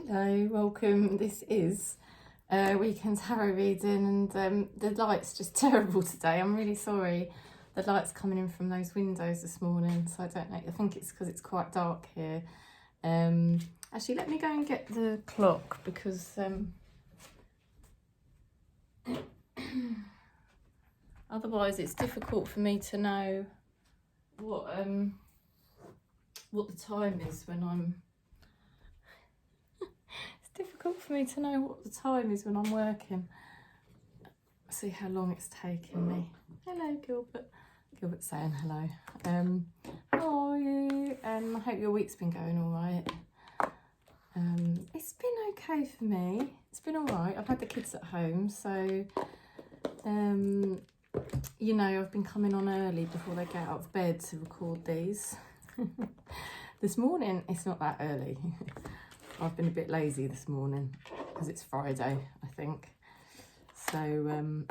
Hello, welcome. This is weekend tarot reading, and the light's just terrible today. I'm really sorry. The light's coming in from those windows this morning, so I don't know. I think it's because it's quite dark here. Actually, let me go and get the clock because otherwise it's difficult for me to know what the time is when I'm. Difficult for me to know what the time is when I'm working. See how long it's taking me. Hello, Gilbert. Gilbert's saying hello. How are you? I hope your week's been going all right. It's been okay for me. It's been all right. I've had the kids at home, so you know, I've been coming on early before they get out of bed to record these. This morning, it's not that early. I've been a bit lazy this morning because it's Friday, I think. So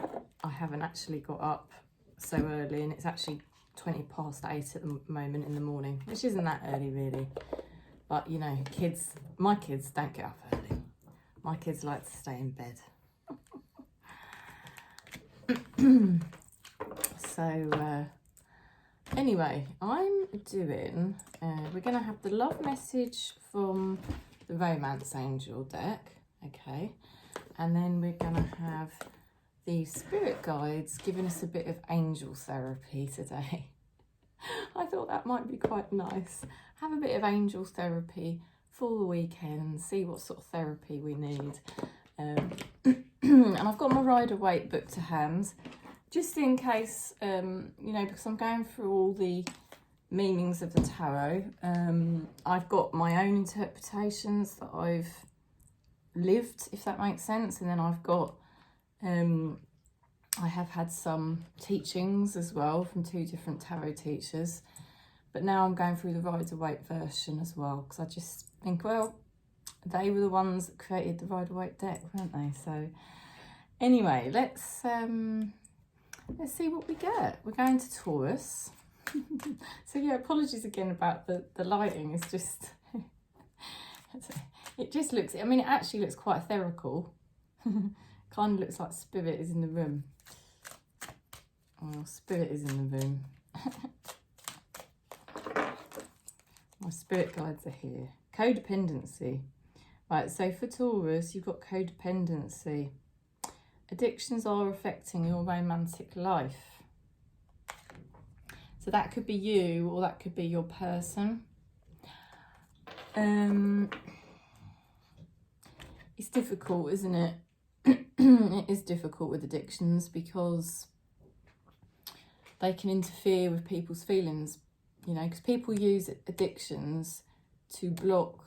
I haven't actually got up so early, and it's actually 8:20 at the moment in the morning, which isn't that early really. But you know, my kids don't get up early. My kids like to stay in bed. So anyway, I'm doing, we're going to have the love message from the Romance Angel deck, okay, and then we're going to have the spirit guides giving us a bit of angel therapy today. I thought that might be quite nice. Have a bit of angel therapy for the weekend, see what sort of therapy we need. And I've got my Rider-Waite book to hand, just in case, you know, because I'm going through all the meanings of the tarot. I've got my own interpretations that I've lived, if that makes sense, and then I've got I have had some teachings as well from 2 different tarot teachers, but now I'm going through the Rider-Waite version as well, because I just think, well, they were the ones that created the Rider-Waite deck, weren't they? So anyway, let's see what we get. We're going to Taurus. So yeah, apologies again about the lighting. It's just, it just looks, I mean, it actually looks quite etherical. Kind of looks like spirit is in the room. Well, spirit is in the room. My spirit guides are here. Codependency. Right, so for Taurus, you've got codependency. Addictions are affecting your romantic life. So that could be you, or that could be your person. It's difficult, isn't it? It is difficult with addictions because they can interfere with people's feelings, you know, because people use addictions to block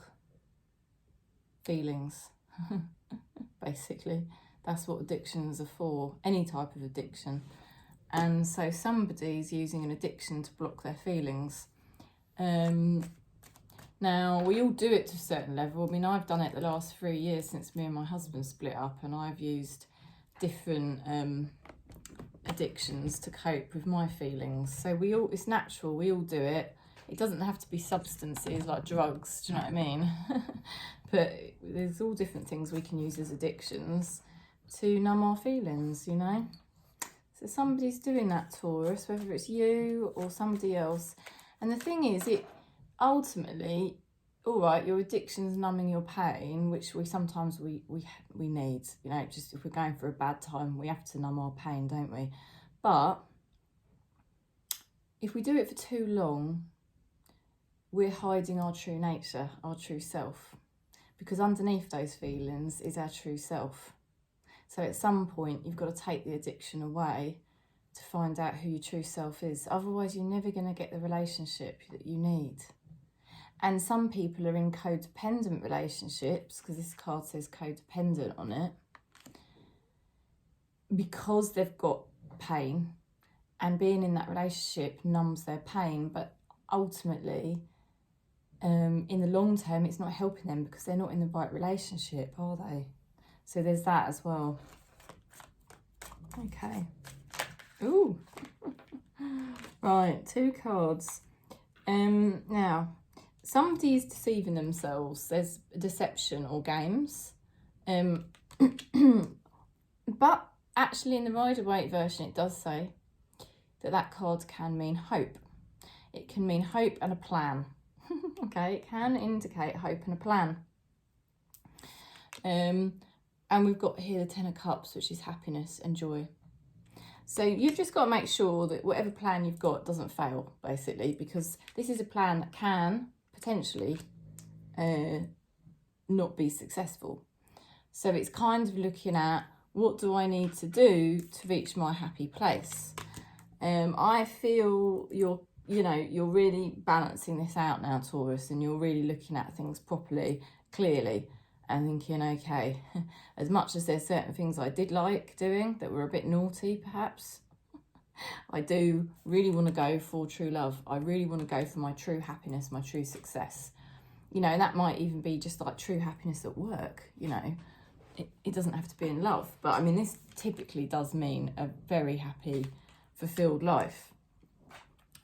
feelings, basically. That's what addictions are for, any type of addiction. And so somebody's using an addiction to block their feelings. Now, we all do it to a certain level. I mean, I've done it the last 3 years since me and my husband split up, and I've used different addictions to cope with my feelings. So it's natural, we all do it. It doesn't have to be substances like drugs, do you know what I mean? But there's all different things we can use as addictions to numb our feelings, you know? So somebody's doing that, Taurus, whether it's you or somebody else. And the thing is, it ultimately, all right, your addiction's numbing your pain, which sometimes we need, you know, just if we're going through a bad time, we have to numb our pain, don't we? But if we do it for too long, we're hiding our true nature, our true self, because underneath those feelings is our true self. So at some point, you've got to take the addiction away to find out who your true self is. Otherwise, you're never going to get the relationship that you need. And some people are in codependent relationships, because this card says codependent on it, because they've got pain, and being in that relationship numbs their pain. But ultimately, in the long term, it's not helping them because they're not in the right relationship, are they? So there's that as well. Okay. Ooh. Right, 2 cards. Now, somebody is deceiving themselves. There's deception or games. But actually in the Rider-Waite version, it does say that that card can mean hope. It can mean hope and a plan. Okay, it can indicate hope and a plan. And we've got here the Ten of Cups, which is happiness and joy. So you've just got to make sure that whatever plan you've got doesn't fail, basically, because this is a plan that can potentially not be successful. So it's kind of looking at, what do I need to do to reach my happy place? I feel you're really balancing this out now, Taurus, and you're really looking at things properly, clearly, and thinking, okay, as much as there's certain things I did like doing that were a bit naughty, perhaps, I do really want to go for true love. I really want to go for my true happiness, my true success. You know, and that might even be just like true happiness at work, you know. It doesn't have to be in love. But, I mean, this typically does mean a very happy, fulfilled life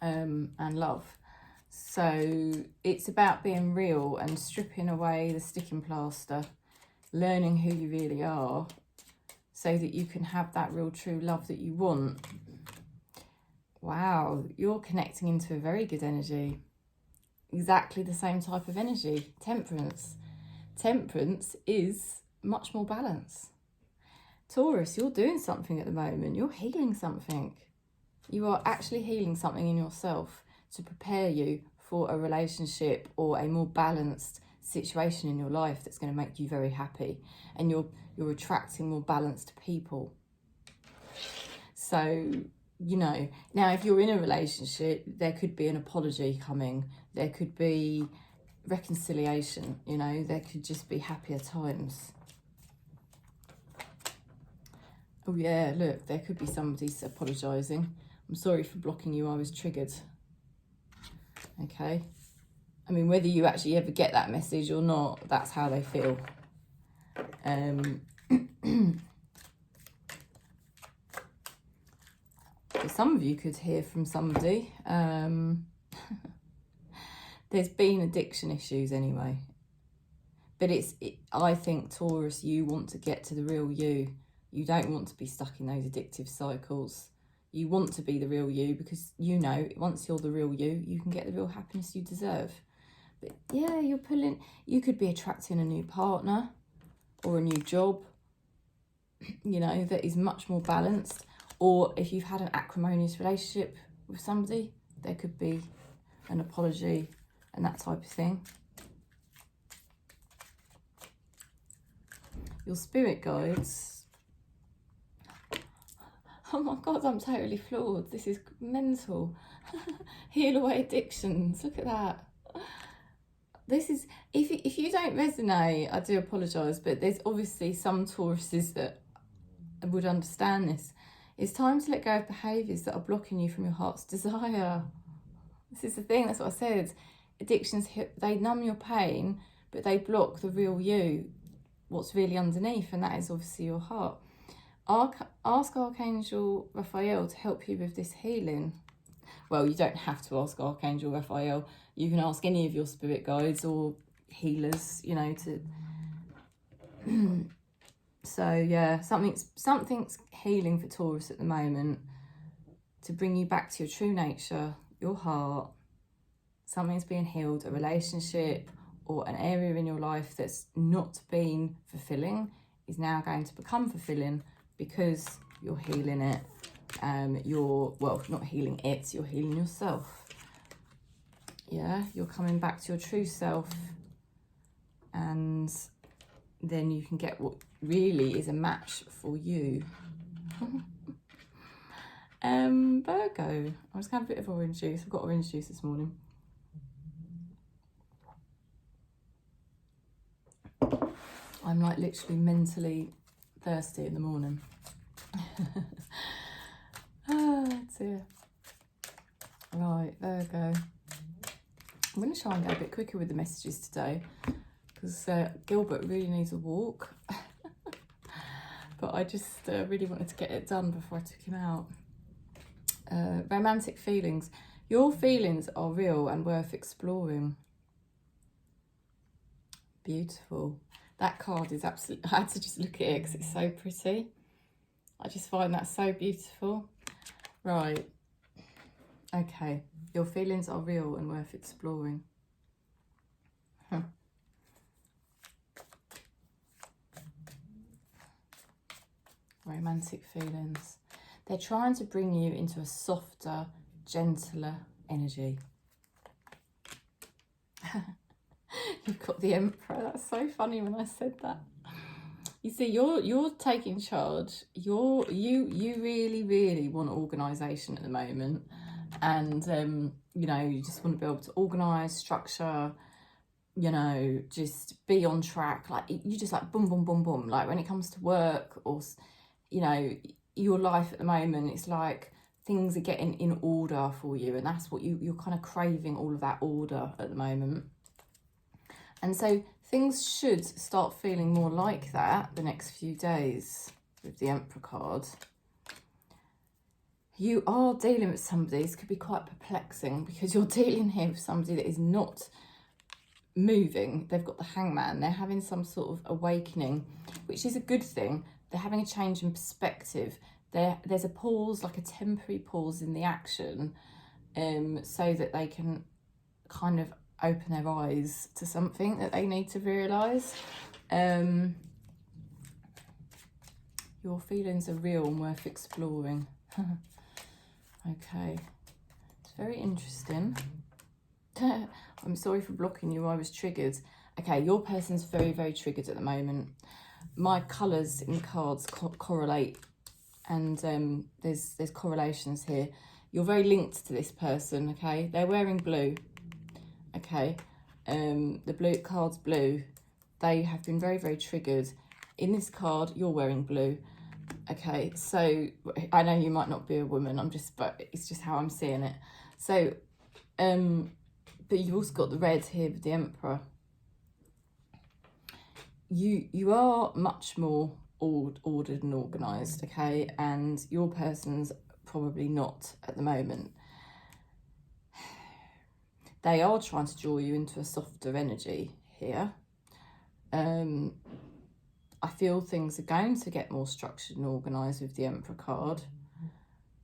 and love. So it's about being real and stripping away the sticking plaster, learning who you really are so that you can have that real true love that you want. Wow, you're connecting into a very good energy. Exactly the same type of energy, temperance. Temperance is much more balance. Taurus, you're doing something at the moment. You're healing something. You are actually healing something in yourself to prepare you for a relationship or a more balanced situation in your life that's going to make you very happy, and you're attracting more balanced people. So, you know, now if you're in a relationship, there could be an apology coming, there could be reconciliation, you know, there could just be happier times. Oh yeah, look, there could be somebody apologising. I'm sorry for blocking you, I was triggered. Okay. I mean, whether you actually ever get that message or not, that's how they feel. So some of you could hear from somebody. There's been addiction issues anyway. But I think, Taurus, you want to get to the real you. You don't want to be stuck in those addictive cycles. You want to be the real you because, you know, once you're the real you, you can get the real happiness you deserve. But yeah, you could be attracting a new partner or a new job, you know, that is much more balanced. Or if you've had an acrimonious relationship with somebody, there could be an apology and that type of thing. Your spirit guides. Oh my God, I'm totally floored. This is mental. Heal away addictions. Look at that. This is, if you don't resonate, I do apologise, but there's obviously some Tauruses that would understand this. It's time to let go of behaviours that are blocking you from your heart's desire. This is the thing, that's what I said. Addictions, they numb your pain, but they block the real you, what's really underneath, and that is obviously your heart. Ask Archangel Raphael to help you with this healing. Well, you don't have to ask Archangel Raphael. You can ask any of your spirit guides or healers, you know, to... So, yeah, something's healing for Taurus at the moment to bring you back to your true nature, your heart. Something's being healed, a relationship or an area in your life that's not been fulfilling is now going to become fulfilling because you're healing it. Well, not healing it, you're healing yourself. Yeah, you're coming back to your true self, and then you can get what really is a match for you. Virgo. I was going to have a bit of orange juice. I've got orange juice this morning. I'm like literally mentally thirsty in the morning. Oh dear. Right, Virgo. I'm going to try and go a bit quicker with the messages today because Gilbert really needs a walk. But I just really wanted to get it done before I took him out. Romantic feelings. Your feelings are real and worth exploring. Beautiful. That card is absolutely, I had to just look at it because it's so pretty. I just find that so beautiful. Right. Okay. Your feelings are real and worth exploring. Romantic feelings. They're trying to bring you into a softer, gentler energy. You've got the Emperor. That's so funny when I said that. You see, you're taking charge. You really want organisation at the moment, and you know, you just want to be able to organise, structure. You know, just be on track. Like you just like boom, boom, boom, boom. Like when it comes to work or, you know, your life at the moment, it's like things are getting in order for you, and that's what you're kind of craving, all of that order at the moment. And so things should start feeling more like that the next few days with the Emperor card. You are dealing with somebody, this could be quite perplexing because you're dealing here with somebody that is not moving. They've got the Hangman. They're having some sort of awakening, which is a good thing. They're having a change in perspective. There's a pause, like a temporary pause in the action, so that they can kind of open their eyes to something that they need to realise. Your feelings are real and worth exploring. Okay, it's very interesting. I'm sorry for blocking you, I was triggered. Okay, your person's very, very triggered at the moment. My colours in cards correlate, and there's correlations here. You're very linked to this person, okay? They're wearing blue, okay? The blue card's blue. They have been very, very triggered. In this card, you're wearing blue. Okay, so I know you might not be a woman, but it's just how I'm seeing it. So, but you've also got the red here with the Emperor. You are much more ordered and organised, okay? And your person's probably not at the moment. They are trying to draw you into a softer energy here. I feel things are going to get more structured and organised with the Emperor card,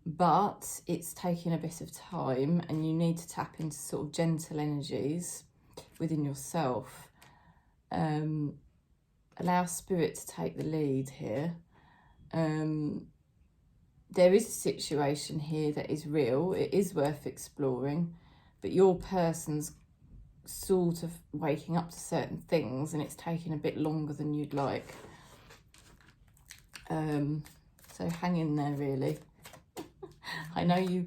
but it's taking a bit of time, and you need to tap into sort of gentle energies within yourself. Allow spirit to take the lead here. There is a situation here that is real. It is worth exploring, but your person's sort of waking up to certain things, and it's taking a bit longer than you'd like. So hang in there, really. I know you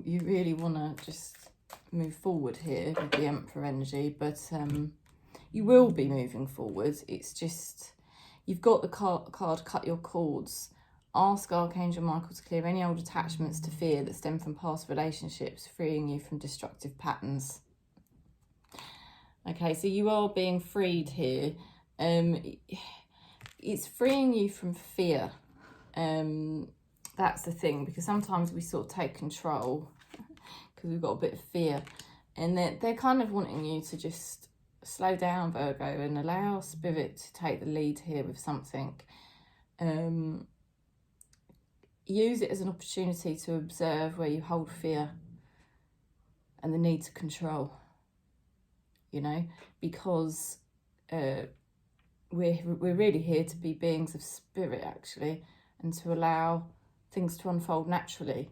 really want to just move forward here with the Emperor energy, but you will be moving forward. It's just, you've got the card cut your cords. Ask Archangel Michael to clear any old attachments to fear that stem from past relationships, freeing you from destructive patterns. Okay, so you are being freed here. It's freeing you from fear. That's the thing, because sometimes we sort of take control because we've got a bit of fear, and they're kind of wanting you to just slow down, Virgo, and allow spirit to take the lead here with something. Use it as an opportunity to observe where you hold fear and the need to control, you know, because we're really here to be beings of spirit, actually, and to allow things to unfold naturally.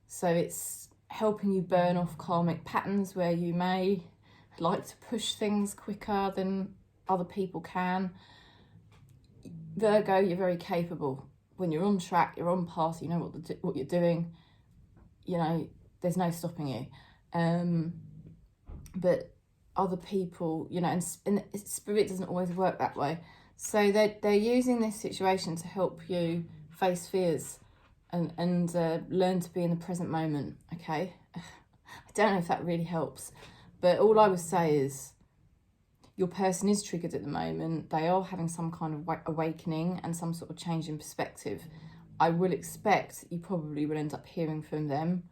So it's helping you burn off karmic patterns where you may like to push things quicker than other people can. Virgo, you're very capable. When you're on track, you're on path, you know what you're doing, you know, there's no stopping you. But other people, you know, and spirit doesn't always work that way. So they're using this situation to help you face fears and learn to be in the present moment, okay? I don't know if that really helps, but all I would say is your person is triggered at the moment. They are having some kind of awakening and some sort of change in perspective. I will expect you probably will end up hearing from them,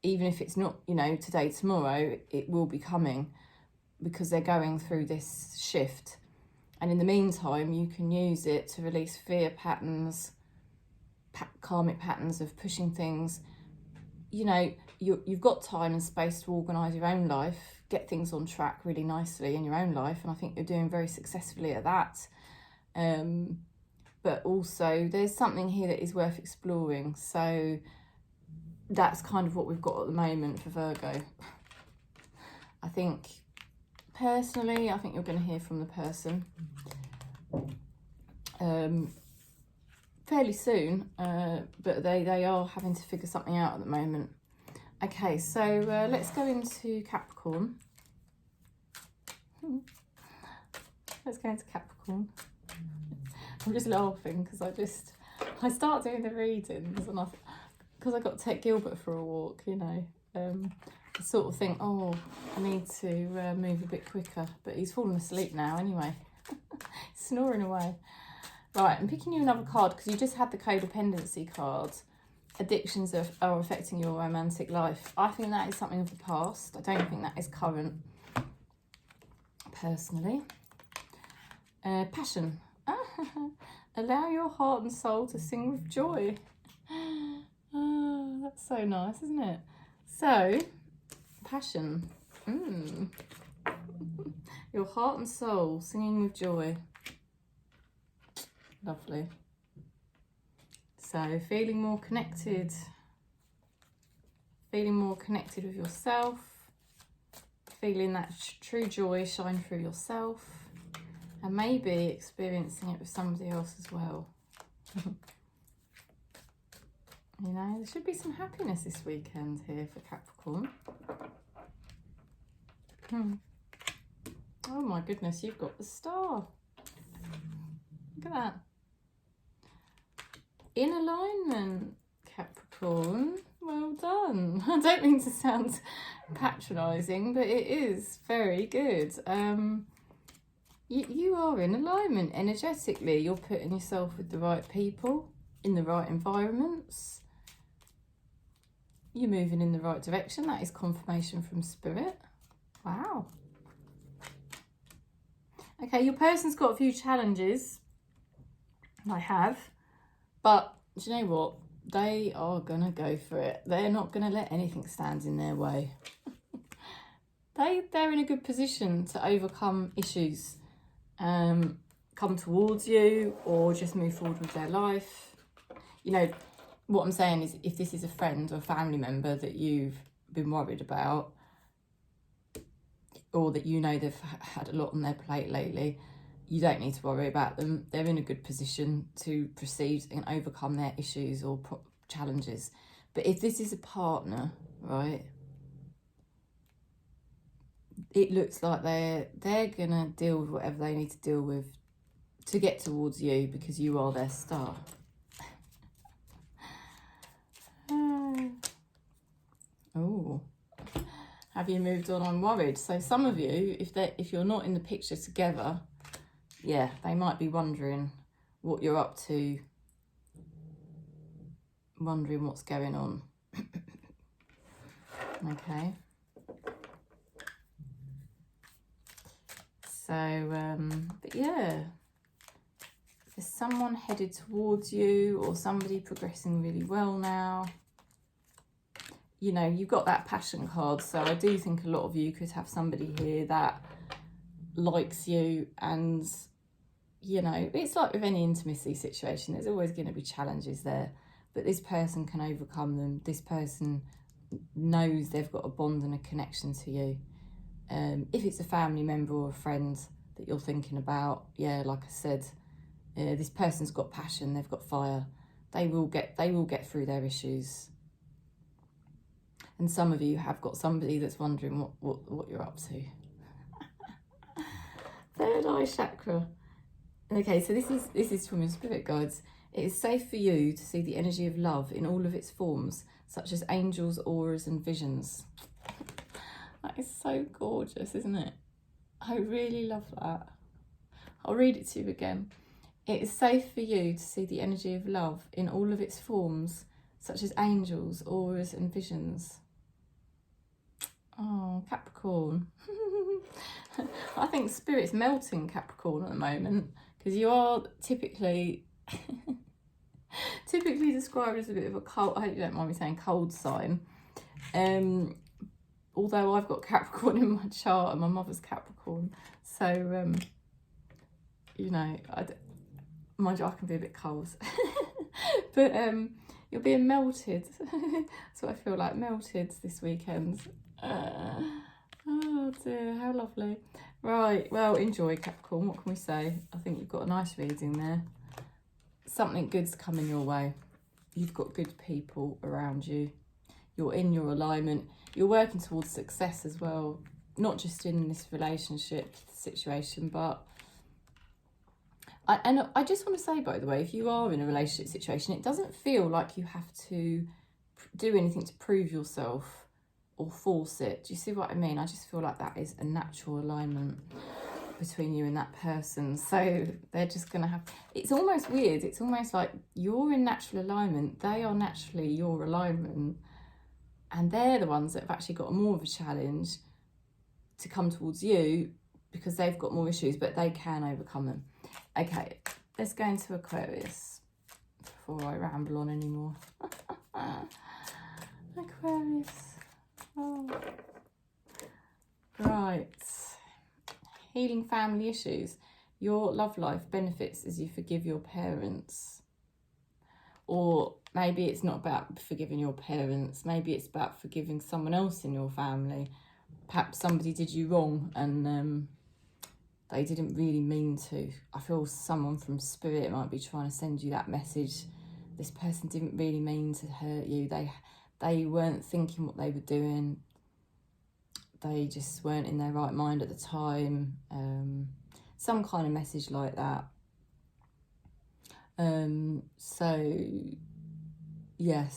even if it's not, you know, today, tomorrow, it will be coming. because they're going through this shift. And in the meantime, you can use it to release fear patterns, karmic patterns of pushing things. You know, you've got time and space to organise your own life, get things on track really nicely in your own life. And I think you're doing very successfully at that. But also there's something here that is worth exploring. So that's kind of what we've got at the moment for Virgo. I think, personally, I think you're going to hear from the person fairly soon, but they are having to figure something out at the moment. Okay, so let's go into Capricorn. Let's go into Capricorn. I'm just laughing because I start doing the readings and because I got to take Gilbert for a walk, you know. I sort of think, oh, I need to move a bit quicker, but he's fallen asleep now anyway. Snoring away. Right, I'm picking you another card because you just had the codependency card. Addictions are affecting your romantic life. I think that is something of the past. I don't think that is current, personally. Passion. Allow your heart and soul to sing with joy. Oh, that's so nice, isn't it? So, passion. Your heart and soul singing with joy. Lovely. So, feeling more connected with yourself, feeling that true joy shine through yourself, and maybe experiencing it with somebody else as well. You know, there should be some happiness this weekend here for Capricorn. Oh my goodness, you've got the star. Look at that. In alignment, Capricorn. Well done. I don't mean to sound patronising, but it is very good. You are in alignment energetically. You're putting yourself with the right people, in the right environments. You're moving in the right direction. That is confirmation from Spirit. Wow. Okay, your person's got a few challenges. I have. But do you know what? They are going to go for it. They're not going to let anything stand in their way. They're in a good position to overcome issues, come towards you, or just move forward with their life. You know, what I'm saying is, if this is a friend or family member that you've been worried about, or that you know they've had a lot on their plate lately, you don't need to worry about them. They're in a good position to proceed and overcome their issues or challenges. But if this is a partner, right, it looks like they're gonna deal with whatever they need to deal with to get towards you, because you are their star. Oh, have you moved on? I'm worried. So some of you, if you're not in the picture together, yeah, they might be wondering what you're up to, wondering what's going on. Okay. So, but yeah, there's someone headed towards you, or somebody progressing really well now. You know, you've got that passion card, so I do think a lot of you could have somebody here that likes you, and you know, it's like with any intimacy situation, there's always going to be challenges there, but this person can overcome them. This person knows they've got a bond and a connection to you. If it's a family member or a friend that you're thinking about, yeah, like I said, this person's got passion, they've got fire. They will get through their issues. And some of you have got somebody that's wondering what you're up to. Third eye chakra. Okay, so this is from your spirit guides. It is safe for you to see the energy of love in all of its forms, such as angels, auras, and visions. That is so gorgeous, isn't it? I really love that. I'll read it to you again. It is safe for you to see the energy of love in all of its forms, such as angels, auras, and visions. Oh, Capricorn. I think Spirit's melting Capricorn at the moment, because you are typically described as a bit of a cold, I hope you don't mind me saying cold sign. Although I've got Capricorn in my chart and my mother's Capricorn. So, you know, mind you, I can be a bit cold. But you're being melted. That's what I feel like, melted this weekend. Oh dear, how lovely. Right, well, enjoy Capricorn, what can we say? I think you've got a nice reading there. Something good's coming your way. You've got good people around you. You're in your alignment. You're working towards success as well. Not just in this relationship situation, but... I just want to say, by the way, if you are in a relationship situation, it doesn't feel like you have to do anything to prove yourself or force it. Do you see what I mean? I just feel like that is a natural alignment between you and that person. So they're just going to have... It's almost weird. It's almost like you're in natural alignment. They are naturally your alignment. And they're the ones that have actually got more of a challenge to come towards you because they've got more issues, but they can overcome them. Okay, let's go into Aquarius before I ramble on anymore. Aquarius. Oh. Right. Healing family issues. Your love life benefits as you forgive your parents. Or maybe it's not about forgiving your parents. Maybe it's about forgiving someone else in your family. Perhaps somebody did you wrong and they didn't really mean to. I feel someone from Spirit might be trying to send you that message. This person didn't really mean to hurt you. They weren't thinking what they were doing. They just weren't in their right mind at the time. Some kind of message like that. So, yeah,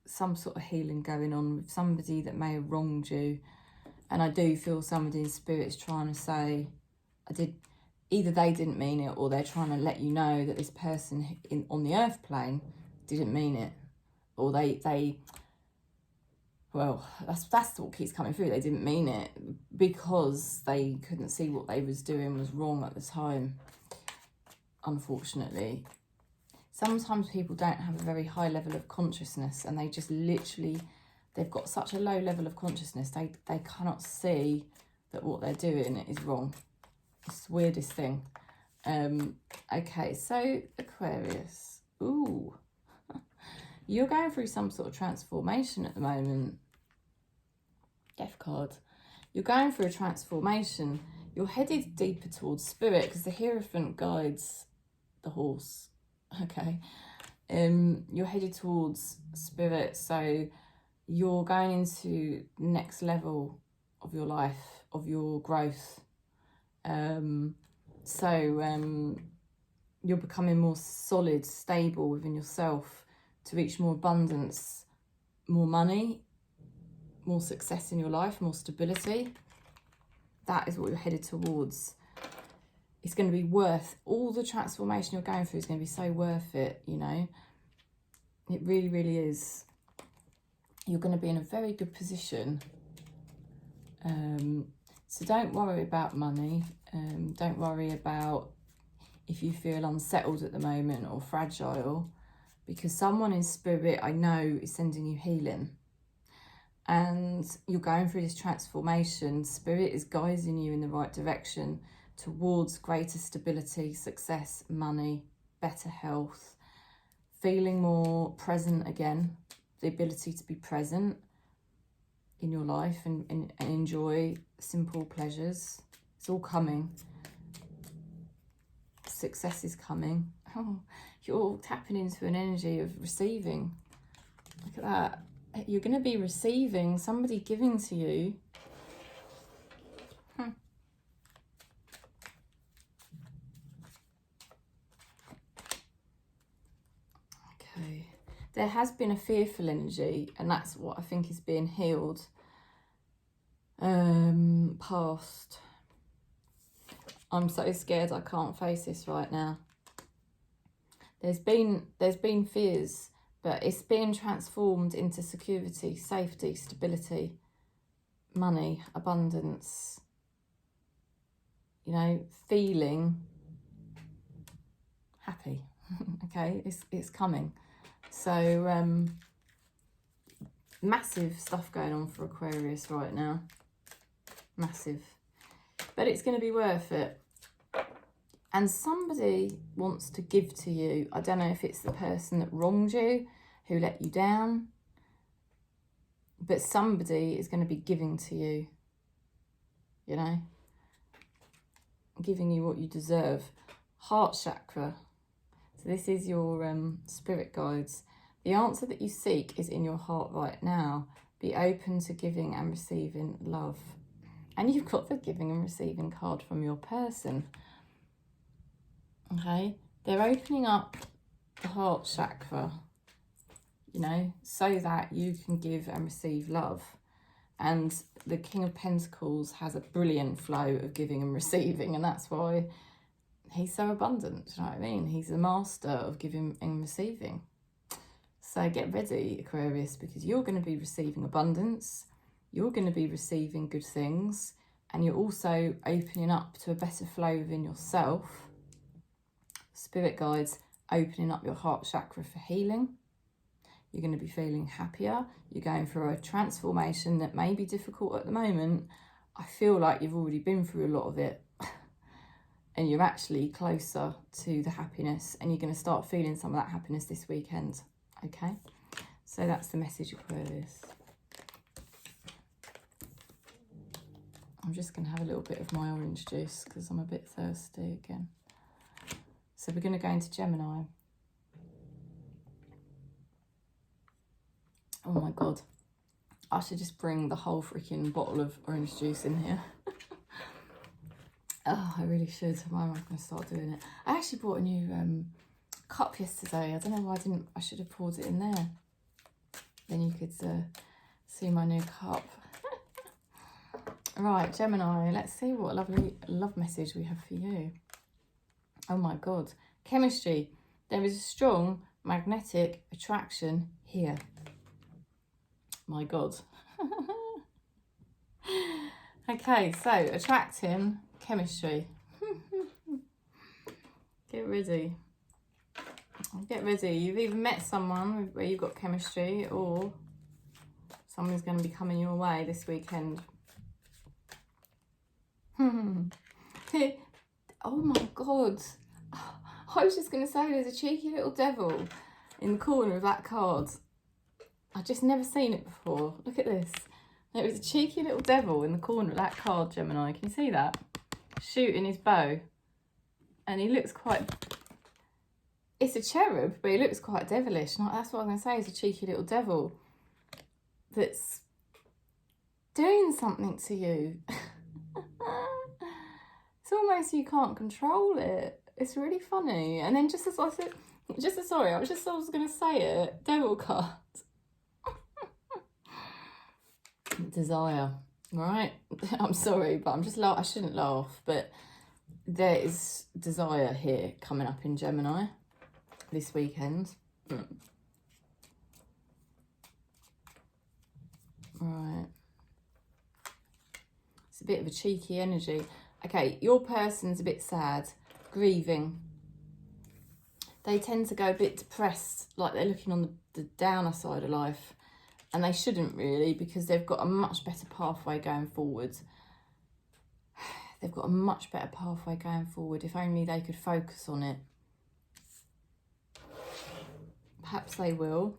some sort of healing going on with somebody that may have wronged you. And I do feel somebody in Spirit's trying to say, either they didn't mean it, or they're trying to let you know that this person on the earth plane didn't mean it. Or well, that's what keeps coming through. They didn't mean it because they couldn't see what they was doing was wrong at the time, unfortunately. Sometimes people don't have a very high level of consciousness and they just literally, they've got such a low level of consciousness, they cannot see that what they're doing is wrong. It's the weirdest thing. Okay, so Aquarius. Ooh. You're going through some sort of transformation at the moment. Death card. You're going through a transformation. You're headed deeper towards Spirit because the Hierophant guides the horse. Okay. You're headed towards Spirit, so you're going into the next level of your life, of your growth. You're becoming more solid, stable within yourself to reach more abundance, more money, more success in your life, more stability. That is what you're headed towards. It's going to be worth, all the transformation you're going through is going to be so worth it, you know. It really, really is. You're going to be in a very good position. So don't worry about money. Don't worry about if you feel unsettled at the moment or fragile, because someone in Spirit, I know, is sending you healing. And you're going through this transformation. Spirit is guiding you in the right direction towards greater stability, success, money, better health, feeling more present again, the ability to be present in your life and enjoy simple pleasures. It's all coming. Success is coming. Oh, you're tapping into an energy of receiving. Look at that. You're going to be receiving, somebody giving to you. Okay. There has been a fearful energy, and that's what I think is being healed. Past. I'm so scared I can't face this right now. There's been fears, but it's being transformed into security, safety, stability, money, abundance. you know, feeling happy. Okay, it's coming. So massive stuff going on for Aquarius right now. Massive. But it's going to be worth it. And somebody wants to give to you. I don't know if it's the person that wronged you, who let you down, but somebody is going to be giving to you, you know, giving you what you deserve. Heart chakra. So this is your spirit guides. The answer that you seek is in your heart right now. Be open to giving and receiving love. And you've got the giving and receiving card from your person. Okay, they're opening up the heart chakra, you know, so that you can give and receive love. And the King of Pentacles has a brilliant flow of giving and receiving, and that's why he's so abundant. Do you know what I mean? He's a master of giving and receiving. So get ready, Aquarius, because you're going to be receiving abundance. You're going to be receiving good things, and you're also opening up to a better flow within yourself. Spirit guides opening up your heart chakra for healing. You're going to be feeling happier. You're going through a transformation that may be difficult at the moment. I feel like you've already been through a lot of it and you're actually closer to the happiness, and you're going to start feeling some of that happiness this weekend. Okay, so that's the message, Aquarius. I'm just going to have a little bit of my orange juice because I'm a bit thirsty again. So we're going to go into Gemini. Oh my God. I should just bring the whole freaking bottle of orange juice in here. Oh, I really should. Why am I going to start doing it? I actually bought a new cup yesterday. I don't know why I didn't. I should have poured it in there. Then you could see my new cup. Right, Gemini. Let's see what lovely love message we have for you. Oh my God. Chemistry. There is a strong magnetic attraction here. My God. Okay, so attracting chemistry. Get ready. Get ready. You've either met someone where you've got chemistry, or someone's going to be coming your way this weekend. Oh my God. I was just going to say, there's a cheeky little devil in the corner of that card. I've just never seen it before. Look at this. There was a cheeky little devil in the corner of that card, Gemini. Can you see that? Shooting his bow. And he looks quite... It's a cherub, but he looks quite devilish. That's what I'm going to say, is a cheeky little devil that's doing something to you. It's almost you can't control it. It's really funny. And then just as I said, I was going to say it, devil card. Desire, right? I'm sorry, but I shouldn't laugh, but there is desire here coming up in Gemini this weekend. Right. It's a bit of a cheeky energy. Okay, your person's a bit sad, grieving. They tend to go a bit depressed, like they're looking on the downer side of life. And they shouldn't really, because they've got a much better pathway going forward. They've got a much better pathway going forward. If only they could focus on it. Perhaps they will.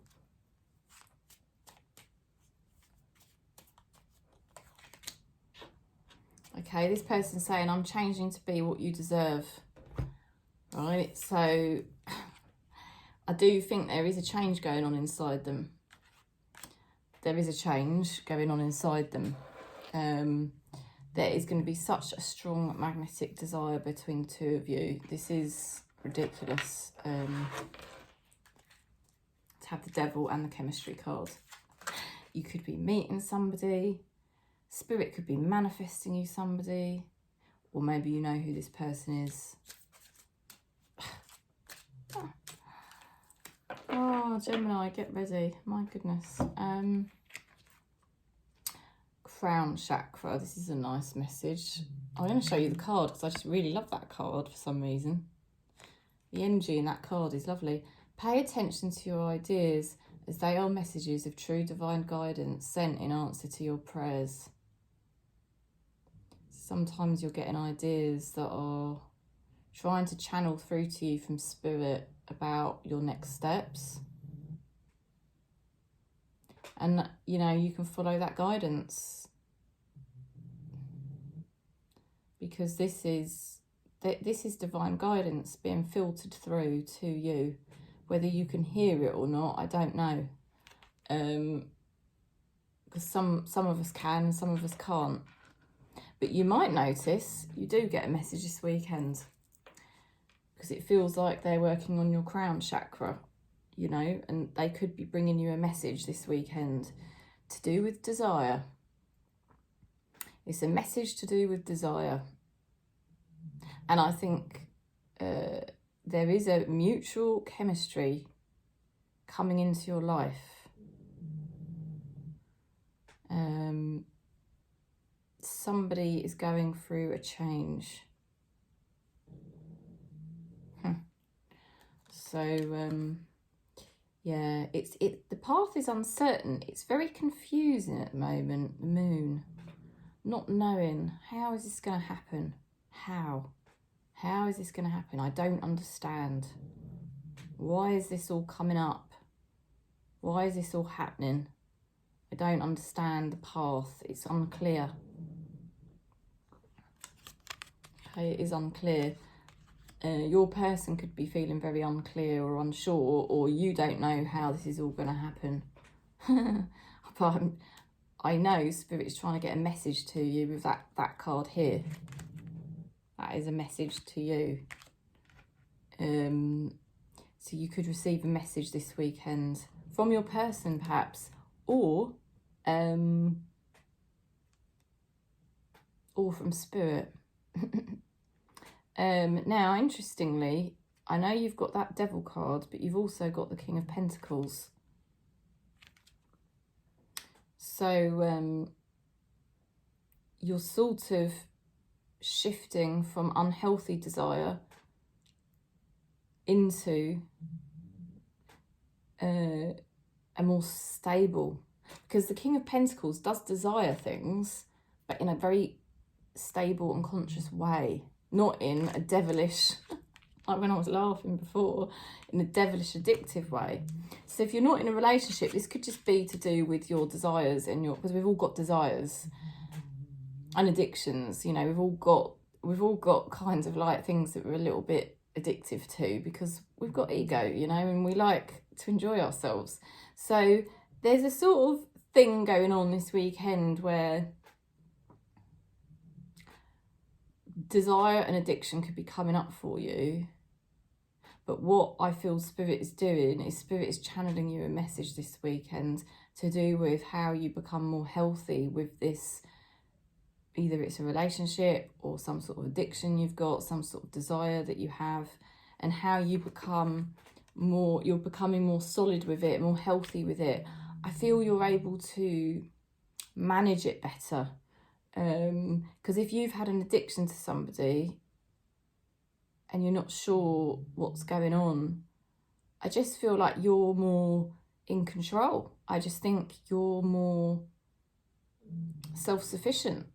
Okay, this person's saying, I'm changing to be what you deserve. Right, so I do think there is a change going on inside them. There is a change going on inside them. There is going to be such a strong magnetic desire between the two of you. This is ridiculous. To have the devil and the chemistry card. You could be meeting somebody. Spirit could be manifesting you somebody. Or maybe you know who this person is. Oh, Gemini, get ready. My goodness. crown chakra. This is a nice message. I'm going to show you the card because I just really love that card for some reason. The energy in that card is lovely. Pay attention to your ideas as they are messages of true divine guidance sent in answer to your prayers. Sometimes you're getting ideas that are trying to channel through to you from spirit about your next steps. And, you know, you can follow that guidance. Because this is divine guidance being filtered through to you. Whether you can hear it or not, I don't know. Because some of us can and some of us can't. But you might notice you do get a message this weekend. Because it feels like they're working on your crown chakra, you know. And they could be bringing you a message this weekend to do with desire. It's a message to do with desire. And I think there is a mutual chemistry coming into your life. Somebody is going through a change. So, yeah, the path is uncertain. It's very confusing at the moment, the moon. Not knowing, how is this going to happen? How is this going to happen? I don't understand. Why is this all coming up? Why is this all happening? I don't understand the path. It's unclear. Okay, it is unclear. Your person could be feeling very unclear or unsure, or you don't know how this is all going to happen. But I know Spirit is trying to get a message to you with that card here. That is a message to you. So you could receive a message this weekend from your person, perhaps, or from Spirit. Now, interestingly, I know you've got that Devil card, but you've also got the King of Pentacles. So you're sort of shifting from unhealthy desire into a more stable, because the King of Pentacles does desire things, but in a very stable and conscious way, not in a devilish, like when I was laughing before, in a devilish addictive way. So if you're not in a relationship, this could just be to do with your desires and because we've all got desires and addictions, you know, we've all got kinds of like things that we're a little bit addictive to because we've got ego, you know, and we like to enjoy ourselves. So there's a sort of thing going on this weekend where desire and addiction could be coming up for you. But what I feel Spirit is doing is Spirit is channeling you a message this weekend to do with how you become more healthy with this. Either it's a relationship or some sort of addiction you've got, some sort of desire that you have, and how you become more, you're becoming more solid with it, more healthy with it. I feel you're able to manage it better. Because if you've had an addiction to somebody and you're not sure what's going on, I just feel like you're more in control. I just think you're more self-sufficient.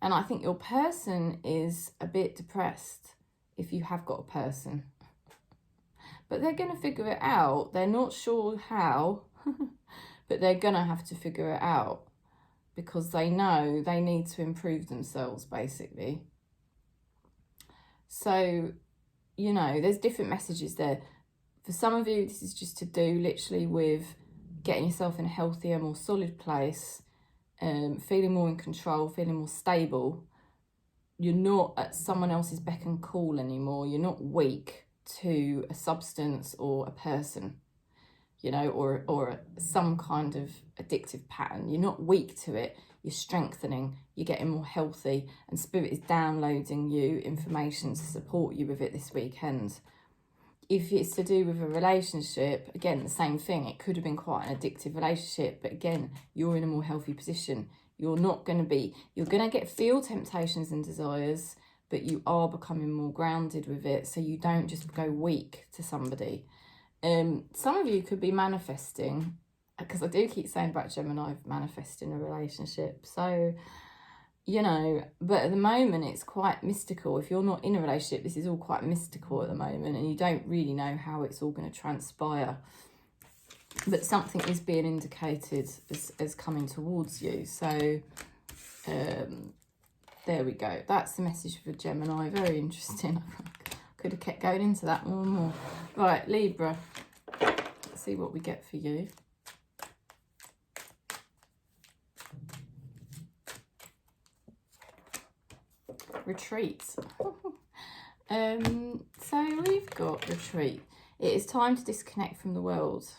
And I think your person is a bit depressed if you have got a person. But they're going to figure it out. They're not sure how, but they're going to have to figure it out because they know they need to improve themselves, basically. So, you know, there's different messages there. For some of you, this is just to do literally with getting yourself in a healthier, more solid place, feeling more in control, feeling more stable. You're not at someone else's beck and call anymore. You're not weak to a substance or a person, you know, or some kind of addictive pattern. You're not weak to it. You're strengthening. You're getting more healthy, and Spirit is downloading you information to support you with it this weekend. If it's to do with a relationship, again, the same thing. It could have been quite an addictive relationship, but again, you're in a more healthy position. You're not going to be, you're going to feel temptations and desires, but you are becoming more grounded with it, so you don't just go weak to somebody. Some of you could be manifesting, because I do keep saying about Gemini, manifesting a relationship. So, you know, but at the moment it's quite mystical. If you're not in a relationship, this is all quite mystical at the moment, and you don't really know how it's all going to transpire. But something is being indicated as coming towards you. So there we go. That's the message for Gemini. Very interesting. Could have kept going into that more and more. Right, Libra. Let's see what we get for you. Retreat. So we've got retreat. It is time to disconnect from the world.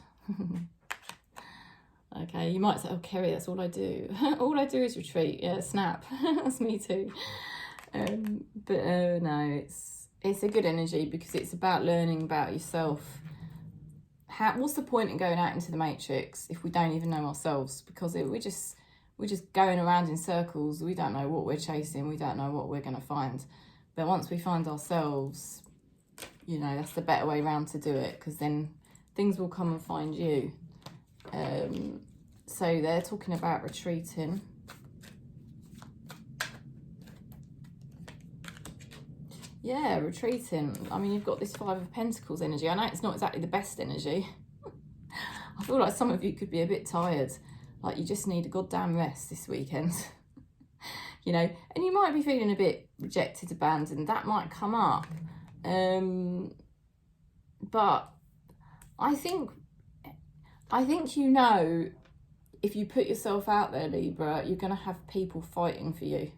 Okay, you might say, oh, Kerry, that's all I do. All I do is retreat. Yeah, snap. That's me too. No, it's a good energy, because it's about learning about yourself. What's the point in going out into the matrix if we don't even know ourselves? Because we're just going around in circles. We don't know what we're chasing. We don't know what we're going to find. But once we find ourselves, you know, that's the better way around to do it, because then things will come and find you. So they're talking about retreating. Yeah, retreating. I mean, you've got this Five of Pentacles energy. I know it's not exactly the best energy. I feel like some of you could be a bit tired. Like you just need a goddamn rest this weekend. You know, and you might be feeling a bit rejected, abandoned. That might come up. But I think you know, if you put yourself out there, Libra, you're going to have people fighting for you.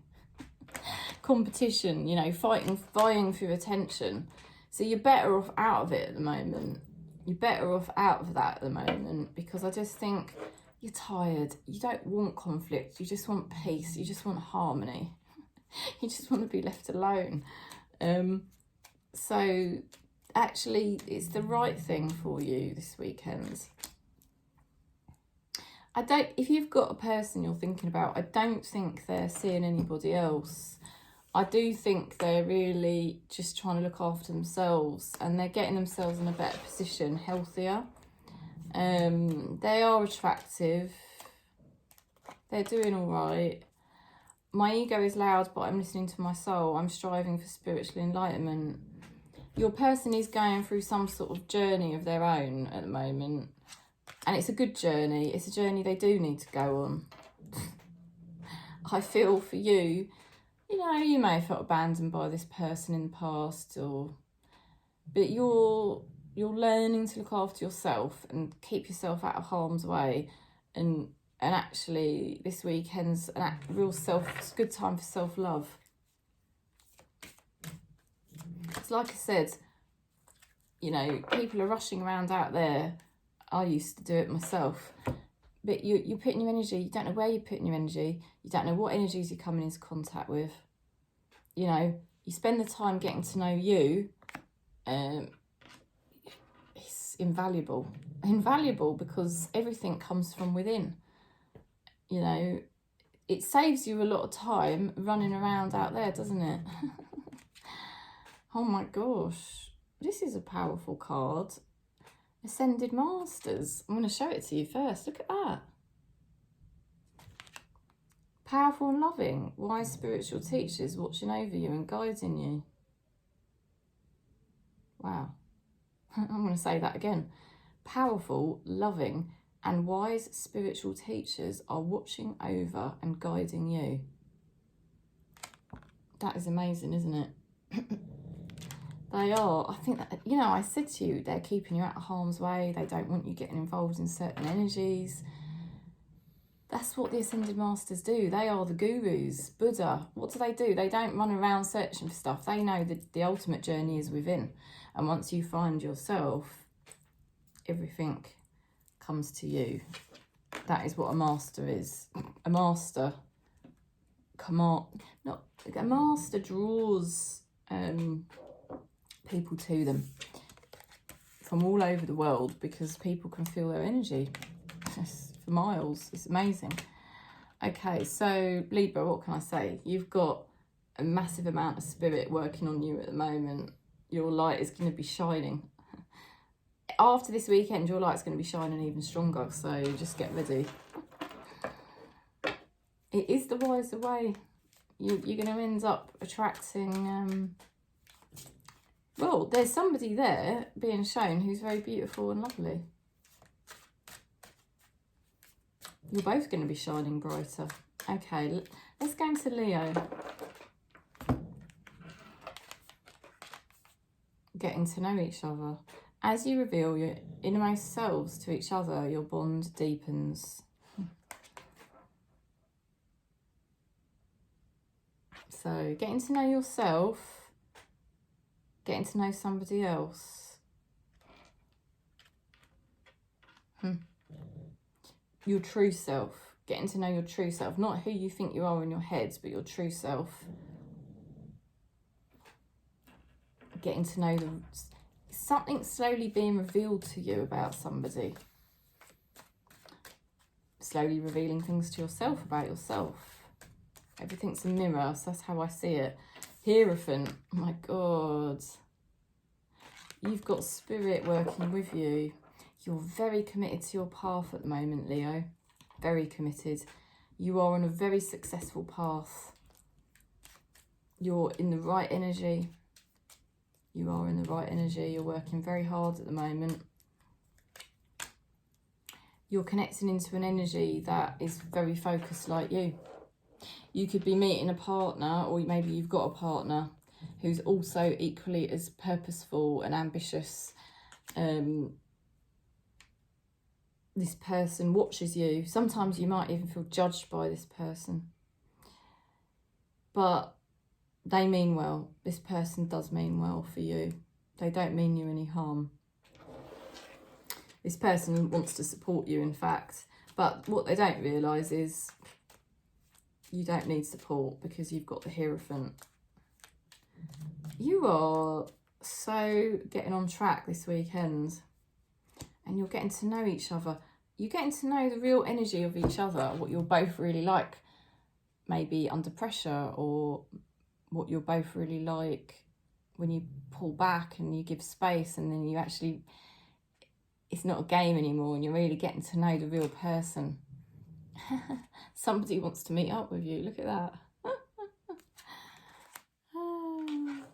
Competition, you know, vying for attention. So you're better off out of it at the moment. You're better off out of that at the moment, because I just think you're tired. You don't want conflict. You just want peace. You just want harmony. You just want to be left alone. So actually, it's the right thing for you this weekend. If you've got a person you're thinking about, I don't think they're seeing anybody else. I do think they're really just trying to look after themselves, and they're getting themselves in a better position, healthier. They are attractive. They're doing all right. My ego is loud, but I'm listening to my soul. I'm striving for spiritual enlightenment. Your person is going through some sort of journey of their own at the moment. And it's a good journey. It's a journey they do need to go on. I feel for you, you know, you may have felt abandoned by this person in the past, but you're learning to look after yourself and keep yourself out of harm's way. And actually, this weekend's it's a good time for self-love. It's like I said, you know, people are rushing around out there. I used to do it myself. But you're putting your energy, you don't know where you're putting your energy. You don't know what energies you're coming into contact with. You know, you spend the time getting to know you. It's invaluable. Invaluable, because everything comes from within. You know, it saves you a lot of time running around out there, doesn't it? Oh my gosh. This is a powerful card. Ascended Masters. I'm going to show it to you first. Look at that. Powerful and loving, wise spiritual teachers watching over you and guiding you. Wow. I'm going to say that again. Powerful, loving, and wise spiritual teachers are watching over and guiding you. That is amazing, isn't it? They are. I think that, you know, I said to you, they're keeping you out of harm's way. They don't want you getting involved in certain energies. That's what the Ascended Masters do. They are the gurus. Buddha, what do? They don't run around searching for stuff. They know that the ultimate journey is within. And once you find yourself, everything comes to you. That is what a master is. A master draws people to them from all over the world, because people can feel their energy for miles. It's amazing. Okay, so Libra, what can I say? You've got a massive amount of spirit working on you at the moment. Your light is going to be shining. After this weekend, your light's going to be shining even stronger, so just get ready. It is the wiser way. You're going to end up attracting... well, there's somebody there being shown who's very beautiful and lovely. You're both going to be shining brighter. Okay, let's go into Leo. Getting to know each other. As you reveal your innermost selves to each other, your bond deepens. So, getting to know yourself, getting to know somebody else. Your true self, getting to know your true self, not who you think you are in your head, but your true self. Getting to know something slowly being revealed to you about somebody. Slowly revealing things to yourself about yourself. Everything's a mirror, so that's how I see it. Hierophant, oh my God. You've got spirit working with you. You're very committed to your path at the moment, Leo. Very committed. You are on a very successful path. You're in the right energy. You are in the right energy. You're working very hard at the moment. You're connecting into an energy that is very focused like you. You could be meeting a partner, or maybe you've got a partner who's also equally as purposeful and ambitious. This person watches you. Sometimes you might even feel judged by this person. But they mean well. This person does mean well for you. They don't mean you any harm. This person wants to support you, in fact. But what they don't realise is you don't need support because you've got the Hierophant. You are so getting on track this weekend. And you're getting to know each other. You're getting to know the real energy of each other, what you're both really like, maybe under pressure, or what you're both really like when you pull back and you give space, and then you actually, it's not a game anymore and you're really getting to know the real person. Somebody wants to meet up with you, look at that.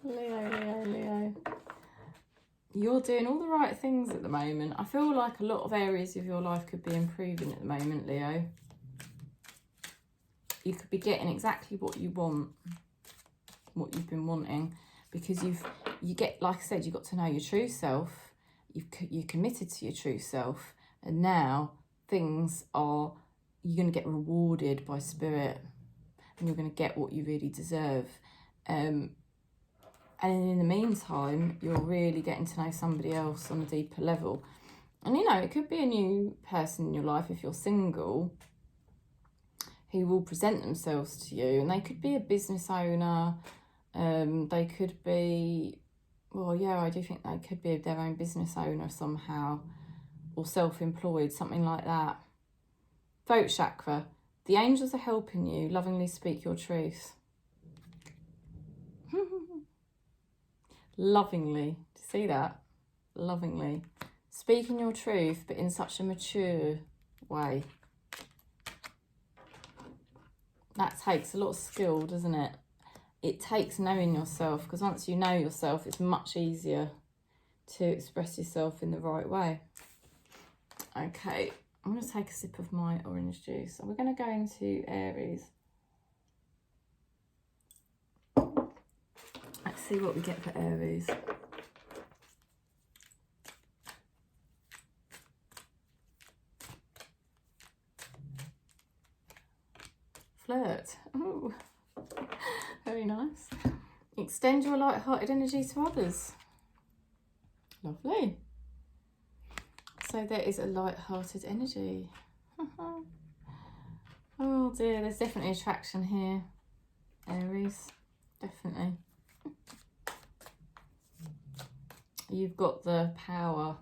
Leo. You're doing all the right things at the moment. I feel like a lot of areas of your life could be improving at the moment, Leo. You could be getting exactly what you want, what you've been wanting, because you get, like I said, you got to know your true self. You're committed to your true self, and now things are, you're going to get rewarded by spirit, and you're going to get what you really deserve. And in the meantime, you're really getting to know somebody else on a deeper level. And, you know, it could be a new person in your life if you're single who will present themselves to you. And they could be a business owner. They could be, well, yeah, I do think they could be their own business owner somehow, or self-employed, something like that. Throat chakra. The angels are helping you. Lovingly speak your truth. Lovingly. Do you see that? Lovingly. Speaking your truth, but in such a mature way. That takes a lot of skill, doesn't it? It takes knowing yourself, because once you know yourself, it's much easier to express yourself in the right way. Okay, I'm going to take a sip of my orange juice. And we're going to go into Aries. Let's see what we get for Aries. Flirt. Ooh. Very nice. Extend your light-hearted energy to others. Lovely. So there is a light-hearted energy. Oh dear, there's definitely attraction here, Aries. Definitely. You've got the power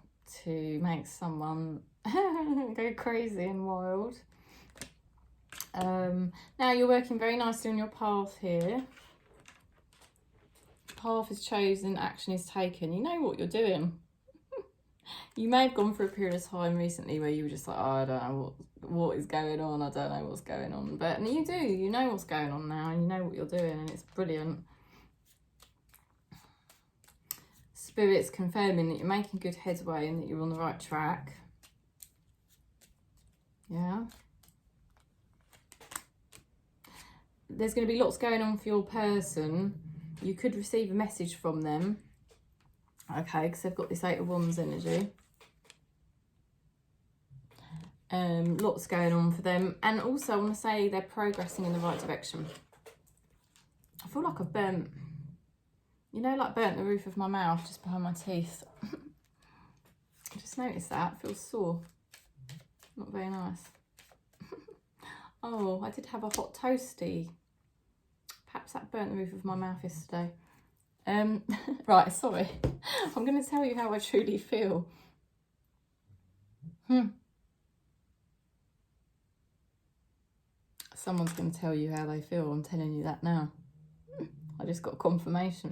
to make someone go crazy and wild. Now you're working very nicely on your path here. Path is chosen, action is taken. You know what you're doing. You may have gone through a period of time recently where you were just like, oh, I don't know what is going on. I don't know what's going on. But you do. You know what's going on now, and you know what you're doing, and it's brilliant. Spirit's confirming that you're making good headway and that you're on the right track. Yeah. There's going to be lots going on for your person. You could receive a message from them. Okay, because they've got this 8 of Wands energy. Lots going on for them. And also I want to say they're progressing in the right direction. I feel like I've burnt, you know, like burnt the roof of my mouth just behind my teeth. I just noticed that. It feels sore. Not very nice. Oh, I did have a hot toasty. Perhaps that burnt the roof of my mouth yesterday. Right, sorry. I'm going to tell you how I truly feel. Someone's going to tell you how they feel. I'm telling you that now. I just got confirmation.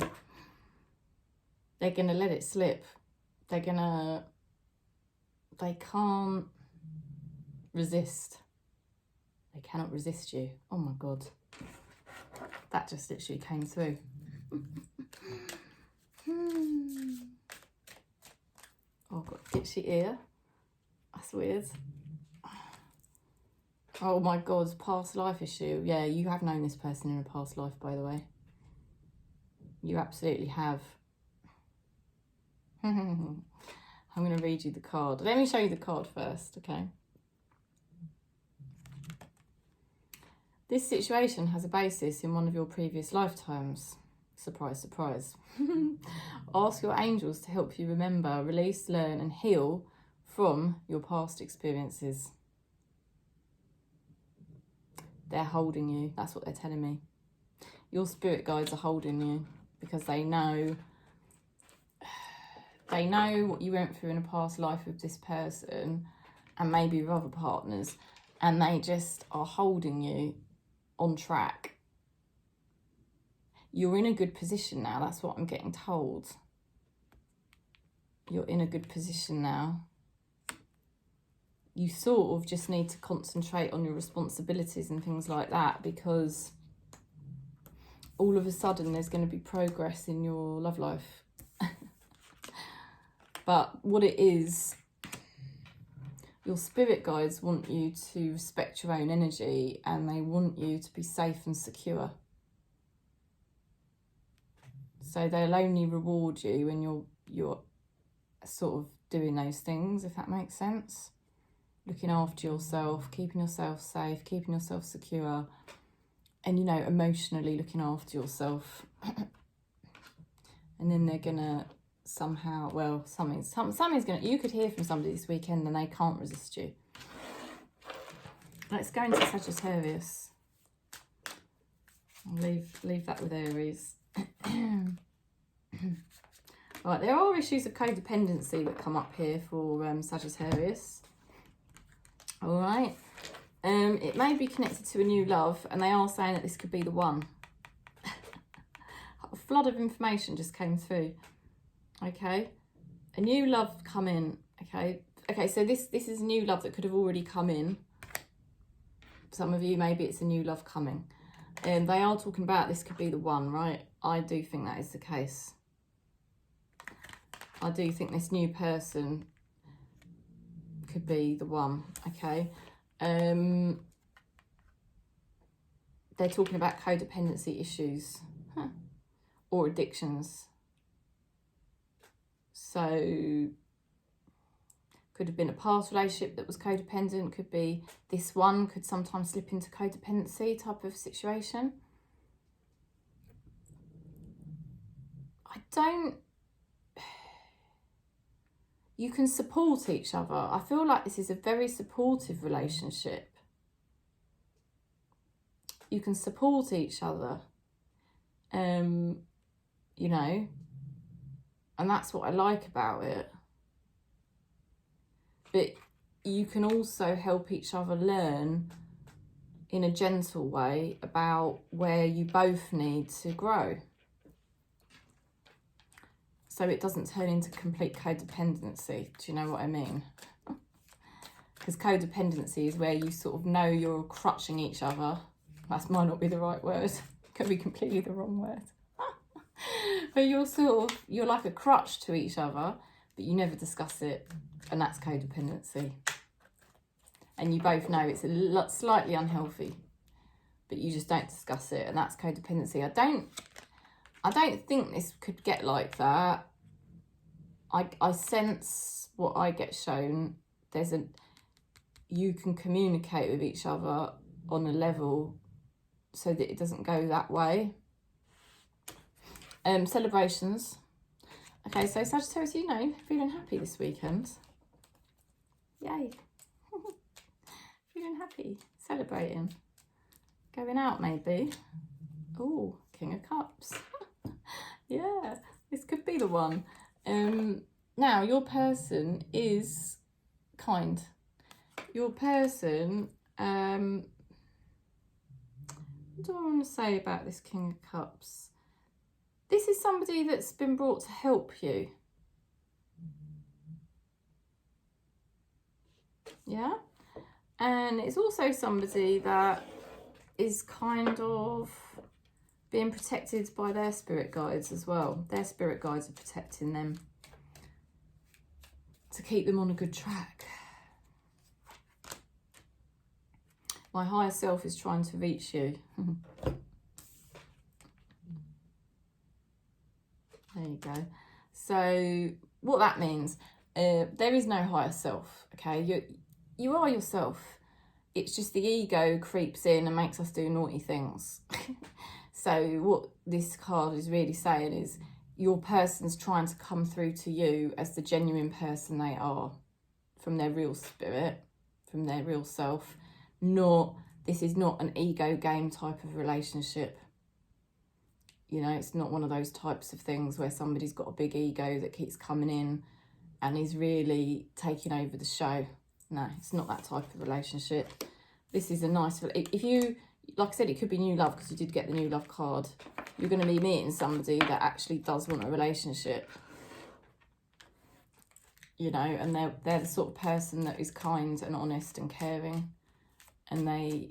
They're going to let it slip. They can't resist. They cannot resist you. Oh my God. That just literally came through. Oh, I've got an itchy ear. That's weird. Oh my God, past life issue. Yeah, you have known this person in a past life, by the way. You absolutely have. I'm going to read you the card. Let me show you the card first, okay? This situation has a basis in one of your previous lifetimes. Surprise, surprise. Ask your angels to help you remember, release, learn and heal from your past experiences. They're holding you. That's what they're telling me. Your spirit guides are holding you because they know what you went through in a past life with this person and maybe with other partners, and they just are holding you on track. You're in a good position now. That's what I'm getting told. You're in a good position now. You sort of just need to concentrate on your responsibilities and things like that, because all of a sudden there's going to be progress in your love life. But what it is, your spirit guides want you to respect your own energy and they want you to be safe and secure. So they'll only reward you when you're sort of doing those things, if that makes sense. Looking after yourself, keeping yourself safe, keeping yourself secure, and, you know, emotionally looking after yourself. And then they're gonna somehow, well, something's gonna, you could hear from somebody this weekend and they can't resist you. Let's go into Sagittarius. I'll leave that with Aries. Right, there are issues of codependency that come up here for Sagittarius. All right. It may be connected to a new love, and they are saying that this could be the one. A flood of information just came through. Okay, a new love come in. Okay, so this is a new love that could have already come in. Some of you, maybe it's a new love coming. And they are talking about this could be the one, right? I do think that is the case. I do think this new person could be the one, okay? They're talking about codependency issues or addictions. So could have been a past relationship that was codependent, could be this one, could sometimes slip into codependency type of situation. You can support each other. I feel like this is a very supportive relationship. You can support each other, you know, and that's what I like about it. But you can also help each other learn in a gentle way about where you both need to grow. So it doesn't turn into complete codependency. Do you know what I mean? Because codependency is where you sort of know you're crutching each other. That might not be the right word. Could be completely the wrong word. But you're like a crutch to each other, but you never discuss it. And that's codependency. And you both know it's a lot, slightly unhealthy, but you just don't discuss it. And that's codependency. I don't think this could get like that. I sense what I get shown. You can communicate with each other on a level so that it doesn't go that way. Celebrations. Okay, so Sagittarius, you know, feeling happy this weekend. Yay. Feeling happy, celebrating. Going out maybe. Oh, King of Cups. Yeah, this could be the one. Now, your person is kind. Your person, what do I want to say about this King of Cups? This is somebody that's been brought to help you. Yeah? And it's also somebody that is kind of being protected by their spirit guides as well. Their spirit guides are protecting them to keep them on a good track. My higher self is trying to reach you. There you go. So what that means, there is no higher self, okay? You are yourself. It's just the ego creeps in and makes us do naughty things. So what this card is really saying is your person's trying to come through to you as the genuine person they are, from their real spirit, from their real self. This is not an ego game type of relationship. You know, it's not one of those types of things where somebody's got a big ego that keeps coming in and is really taking over the show. No, it's not that type of relationship. This is a nice, if you, like I said, it could be new love because you did get the new love card. You're going to be meeting somebody that actually does want a relationship. You know, and they're the sort of person that is kind and honest and caring. And they,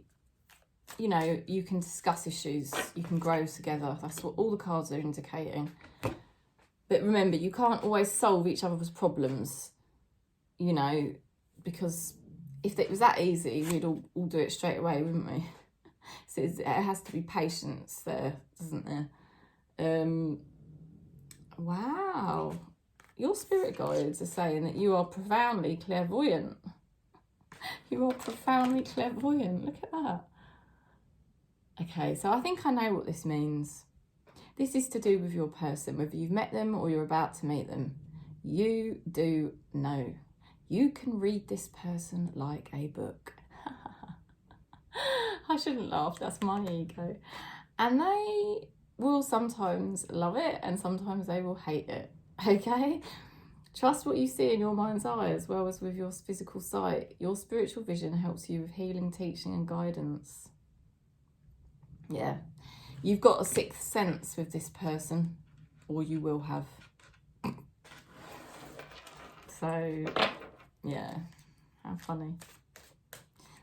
you know, you can discuss issues, you can grow together. That's what all the cards are indicating. But remember, you can't always solve each other's problems, you know, because if it was that easy, we'd all do it straight away, wouldn't we? So it has to be patience there, doesn't there? Wow. Your spirit guides are saying that you are profoundly clairvoyant. You are profoundly clairvoyant. Look at that. Okay, so I think I know what this means. This is to do with your person, whether you've met them or you're about to meet them. You do know. You can read this person like a book. I shouldn't laugh, that's my ego. And they will sometimes love it and sometimes they will hate it, okay? Trust what you see in your mind's eye as well as with your physical sight. Your spiritual vision helps you with healing, teaching and guidance. Yeah, you've got a sixth sense with this person, or you will have. So, yeah, how funny.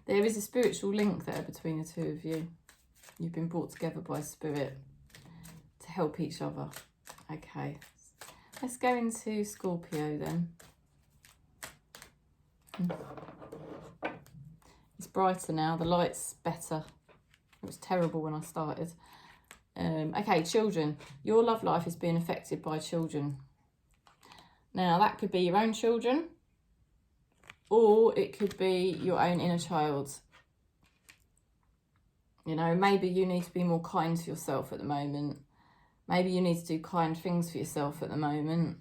There is a spiritual link there between the two of you. You've been brought together by spirit to help each other. Okay. Let's go into Scorpio then. It's brighter now, the light's better. It was terrible when I started. Okay, children. Your love life is being affected by children. Now, that could be your own children, or it could be your own inner child. You know, maybe you need to be more kind to yourself at the moment. Maybe you need to do kind things for yourself at the moment.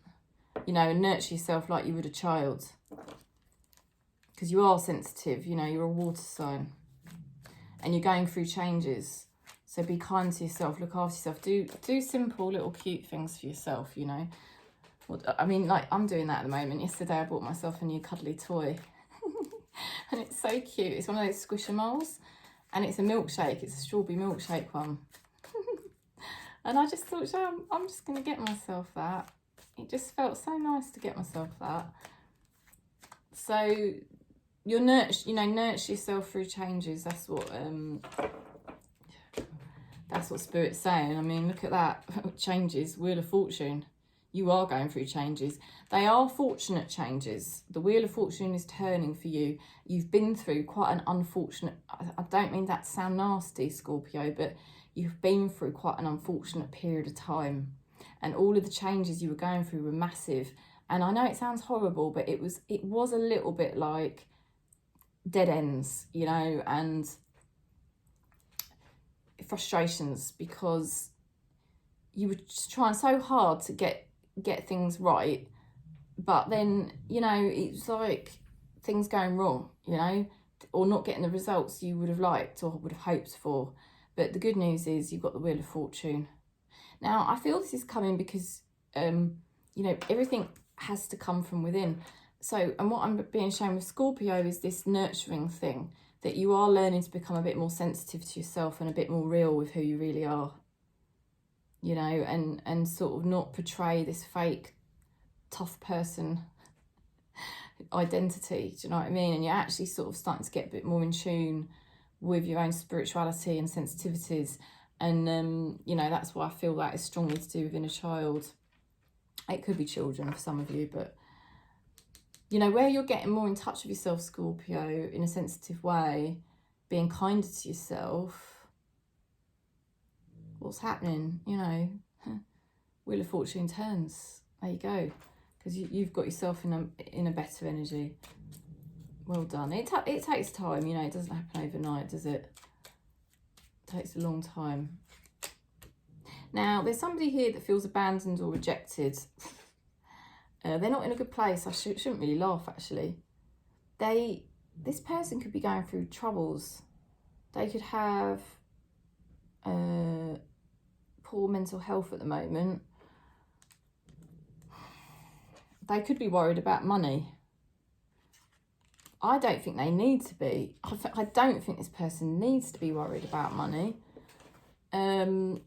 You know, and nurture yourself like you would a child. Because you are sensitive, you know, you're a water sign. And you're going through changes. So be kind to yourself, look after yourself. Do simple little cute things for yourself, you know. I mean, like, I'm doing that at the moment. Yesterday I bought myself a new cuddly toy. And it's so cute. It's one of those Squishmallows. And it's a milkshake. It's a strawberry milkshake one. And I just thought, so I'm just going to get myself that. It just felt so nice to get myself that. So you're nurture yourself through changes. That's what Spirit's saying. I mean, look at that. Changes, Wheel of Fortune. You are going through changes. They are fortunate changes. The Wheel of Fortune is turning for you. You've been through quite an unfortunate, I don't mean that to sound nasty, Scorpio, but you've been through quite an unfortunate period of time. And all of the changes you were going through were massive. And I know it sounds horrible, but it was a little bit like dead ends, you know, and frustrations, because you were just trying so hard to get things right, but then, you know, it's like things going wrong, you know, or not getting the results you would have liked or would have hoped for. But the good news is you've got the Wheel of Fortune. Now, I feel this is coming because, you know, everything has to come from within. So, and what I'm being shown with Scorpio is this nurturing thing, that you are learning to become a bit more sensitive to yourself and a bit more real with who you really are. You know, and sort of not portray this fake tough person identity, do you know what I mean? And you're actually sort of starting to get a bit more in tune with your own spirituality and sensitivities. And, you know, that's why I feel that is strongly to do with inner child. It could be children for some of you, but, you know, where you're getting more in touch with yourself, Scorpio, in a sensitive way, being kinder to yourself, what's happening, you know, Wheel of Fortune turns. There you go, because you've got yourself in a better energy. Well done. It takes time, you know. It doesn't happen overnight, does it? It takes a long time. Now, there's somebody here that feels abandoned or rejected. They're not in a good place. I shouldn't really laugh, actually. This person could be going through troubles. They could have poor mental health at the moment. They could be worried about money. I don't think they need to be. I don't think this person needs to be worried about money. I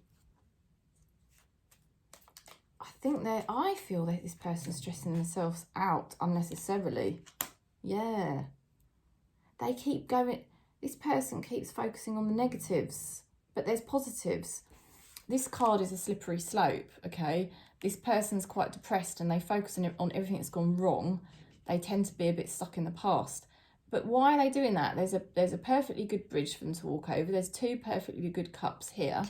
feel that this person's stressing themselves out unnecessarily. Yeah. They keep going. This person keeps focusing on the negatives, but there's positives. This card is a slippery slope, okay? This person's quite depressed and they focus on everything that's gone wrong. They tend to be a bit stuck in the past. But why are they doing that? There's a perfectly good bridge for them to walk over. There's two perfectly good cups here.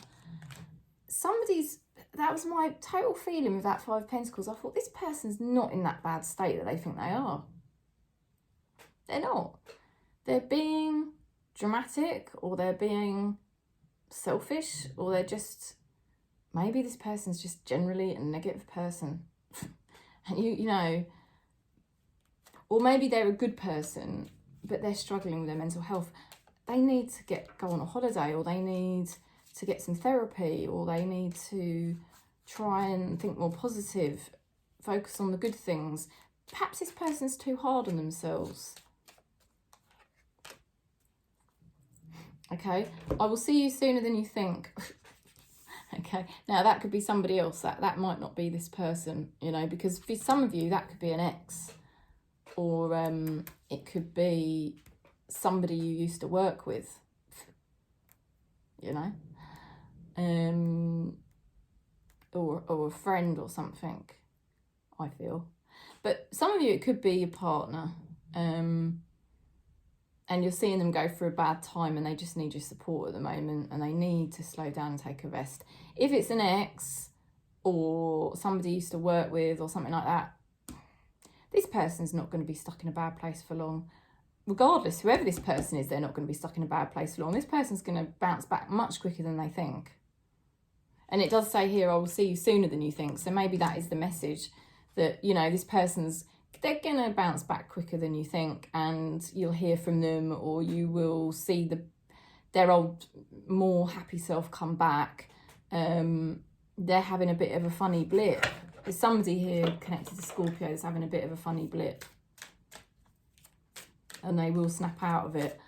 That was my total feeling with that Five of Pentacles. I thought, this person's not in that bad state that they think they are. They're not. They're being dramatic, or they're being selfish, or they're just, maybe this person's just generally a negative person. And you know, or maybe they're a good person, but they're struggling with their mental health. They need to go on a holiday, or they need to get some therapy, or they need to try and think more positive, focus on the good things. Perhaps this person's too hard on themselves. Okay, I will see you sooner than you think. Okay, now that could be somebody else. That might not be this person, you know, because for some of you, that could be an ex, or it could be somebody you used to work with, you know, or a friend or something, I feel. But some of you, it could be your partner, and you're seeing them go through a bad time and they just need your support at the moment, and they need to slow down and take a rest. If it's an ex or somebody you used to work with or something like that, this person's not going to be stuck in a bad place for long. Regardless, whoever this person is, they're not going to be stuck in a bad place for long. This person's going to bounce back much quicker than they think. And it does say here, I will see you sooner than you think. So maybe that is the message, that, you know, this person's, they're going to bounce back quicker than you think, and you'll hear from them, or you will see their old, more happy self come back. They're having a bit of a funny blip. There's somebody here connected to Scorpio that's having a bit of a funny blip, and they will snap out of it.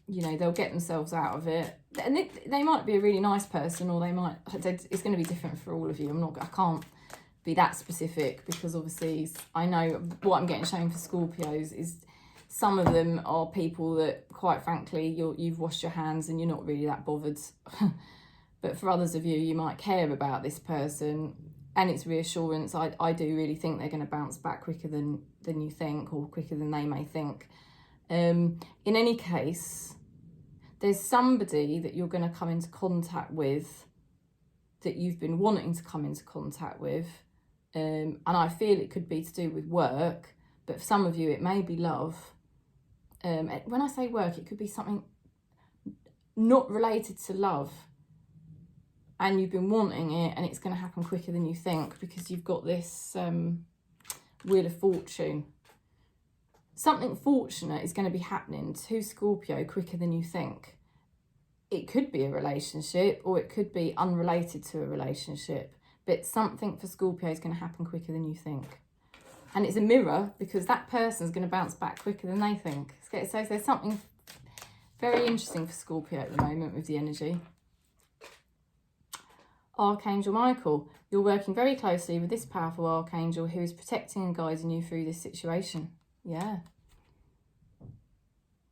you know, they'll get themselves out of it. And they might be a really nice person, or they might, it's going to be different for all of you. I can't be that specific, because obviously I know what I'm getting shown for Scorpios is some of them are people that, quite frankly, you've washed your hands and you're not really that bothered. But for others of you, you might care about this person, and it's reassurance. I do really think they're going to bounce back quicker than you think, or quicker than they may think. In any case, there's somebody that you're going to come into contact with that you've been wanting to come into contact with. And I feel it could be to do with work, but for some of you, it may be love. When I say work, it could be something not related to love. And you've been wanting it, and it's going to happen quicker than you think, because you've got this Wheel of Fortune. Something fortunate is going to be happening to Scorpio quicker than you think. It could be a relationship, or it could be unrelated to a relationship. But something for Scorpio is going to happen quicker than you think. And it's a mirror, because that person's going to bounce back quicker than they think. So there's something very interesting for Scorpio at the moment with the energy. Archangel Michael, you're working very closely with this powerful Archangel who is protecting and guiding you through this situation. Yeah.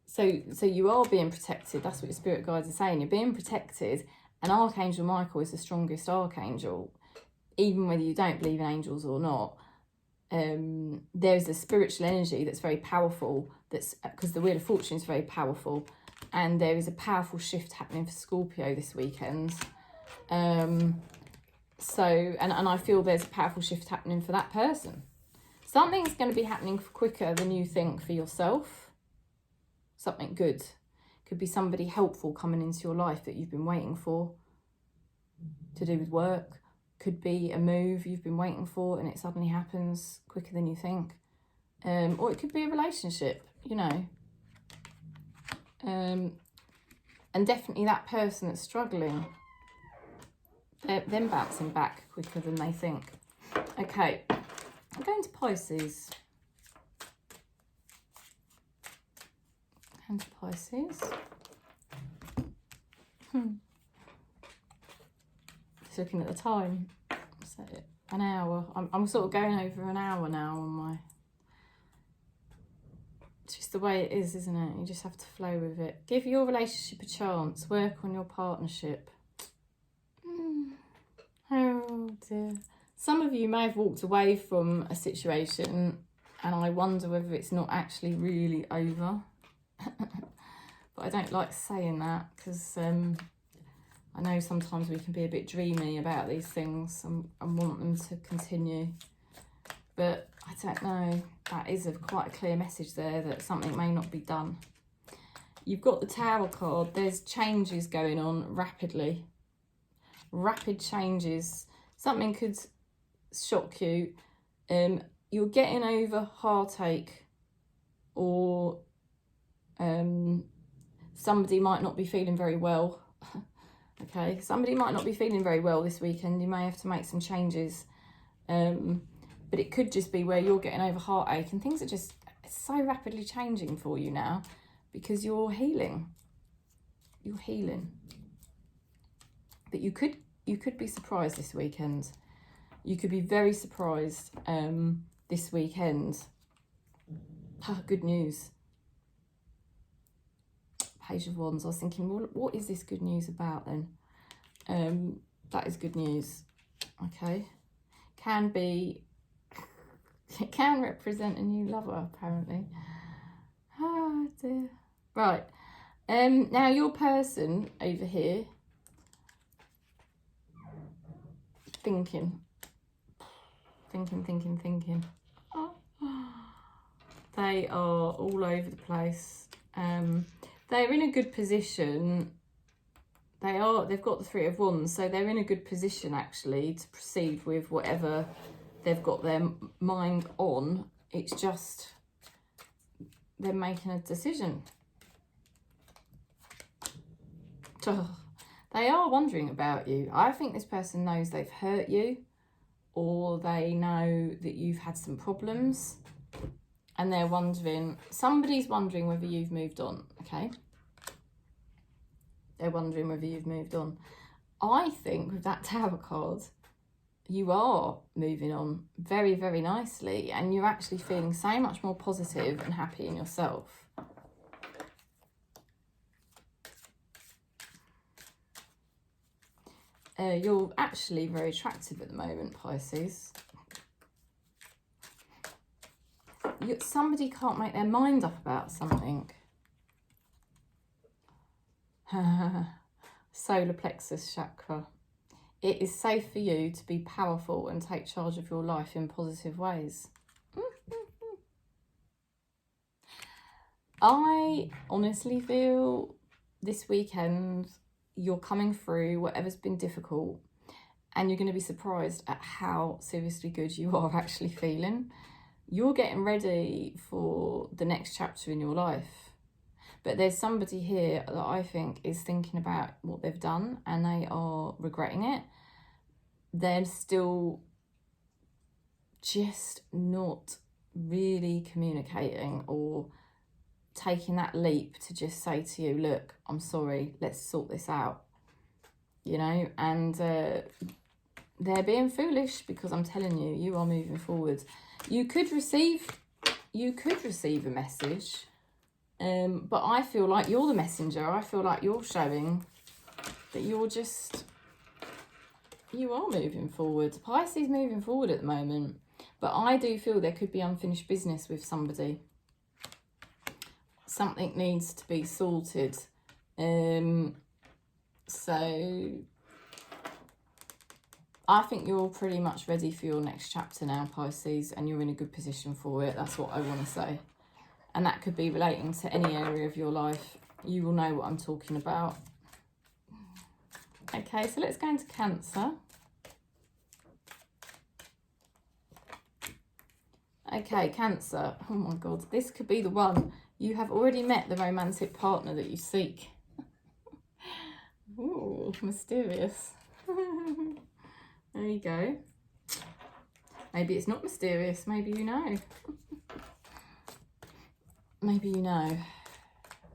So you are being protected. That's what your spirit guides are saying. You're being protected, and Archangel Michael is the strongest archangel, even whether you don't believe in angels or not. There's a spiritual energy that's very powerful. That's because the Wheel of Fortune is very powerful, and there is a powerful shift happening for Scorpio this weekend. And I feel there's a powerful shift happening for that person. Something's going to be happening quicker than you think for yourself. Something good. Could be somebody helpful coming into your life that you've been waiting for, to do with work. Could be a move you've been waiting for and it suddenly happens quicker than you think. Or it could be a relationship, you know. And definitely that person that's struggling, them bouncing back quicker than they think. Okay, I'm going to Pisces. And Pisces. Just looking at the time. So an hour. I'm sort of going over an hour now on my... It's just the way it is, isn't it? You just have to flow with it. Give your relationship a chance. Work on your partnership. Oh dear. Some of you may have walked away from a situation, and I wonder whether it's not actually really over. But I don't like saying that, because I know sometimes we can be a bit dreamy about these things and want them to continue. But I don't know. That is quite a clear message there that something may not be done. You've got the Tower card. There's changes going on rapidly. Rapid changes. Something could shock you. You're getting over heartache, or somebody might not be feeling very well. Okay, somebody might not be feeling very well this weekend. You may have to make some changes. But it could just be where you're getting over heartache, and things are just so rapidly changing for you now because you're healing. You're healing. But you could be surprised this weekend. You could be very surprised this weekend. Good news. Page of Wands. I was thinking, well, what is this good news about then? That is good news. Okay. It can represent a new lover, apparently. Oh dear. Right. Now your person over here thinking. Oh. They are all over the place. They're in a good position. They've got the Three of Wands, so they're in a good position actually to proceed with whatever they've got their mind on. It's just they're making a decision. They are wondering about you. I think this person knows they've hurt you, or they know that you've had some problems, and they're wondering, somebody's wondering whether you've moved on, okay? they're wondering whether you've moved on. I think with that Tower card, you are moving on very, very nicely, and you're actually feeling so much more positive and happy in yourself. You're actually very attractive at the moment, Pisces. Somebody can't make their mind up about something. Solar plexus chakra. It is safe for you to be powerful and take charge of your life in positive ways. I honestly feel this weekend you're coming through whatever's been difficult, and you're going to be surprised at how seriously good you are actually feeling. You're getting ready for the next chapter in your life. But there's somebody here that I think is thinking about what they've done and they are regretting it. They're still just not really communicating or taking that leap to just say to you, look, I'm sorry, let's sort this out. You know, and they're being foolish, because I'm telling you, you are moving forward. You could receive a message, but I feel like you're the messenger. I feel like you're showing that you are moving forward. Pisces moving forward at the moment, but I do feel there could be unfinished business with somebody. Something needs to be sorted. So I think you're pretty much ready for your next chapter now, Pisces, and you're in a good position for it. That's what I want to say. And that could be relating to any area of your life. You will know what I'm talking about. Okay, so let's go into Cancer. Okay, Cancer. Oh my God, this could be the one. You have already met the romantic partner that you seek. Ooh, mysterious. There you go. Maybe it's not mysterious. Maybe you know. Maybe you know.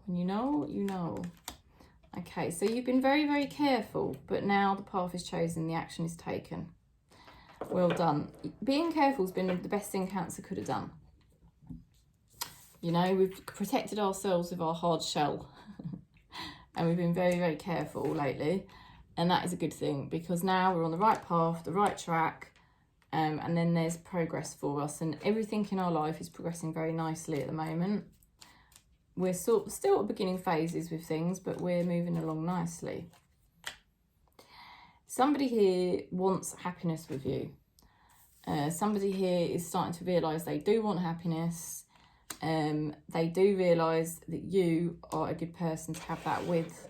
When you know, you know. Okay, so you've been very, very careful, but now the path is chosen, the action is taken. Well done. Being careful has been the best thing Cancer could have done. You know, we've protected ourselves with our hard shell. And we've been very, very careful lately. And that is a good thing, because now we're on the right path, the right track. And then there's progress for us. And everything in our life is progressing very nicely at the moment. We're still at beginning phases with things, but we're moving along nicely. Somebody here wants happiness with you. Somebody here is starting to realise they do want happiness. They do realise that you are a good person to have that with.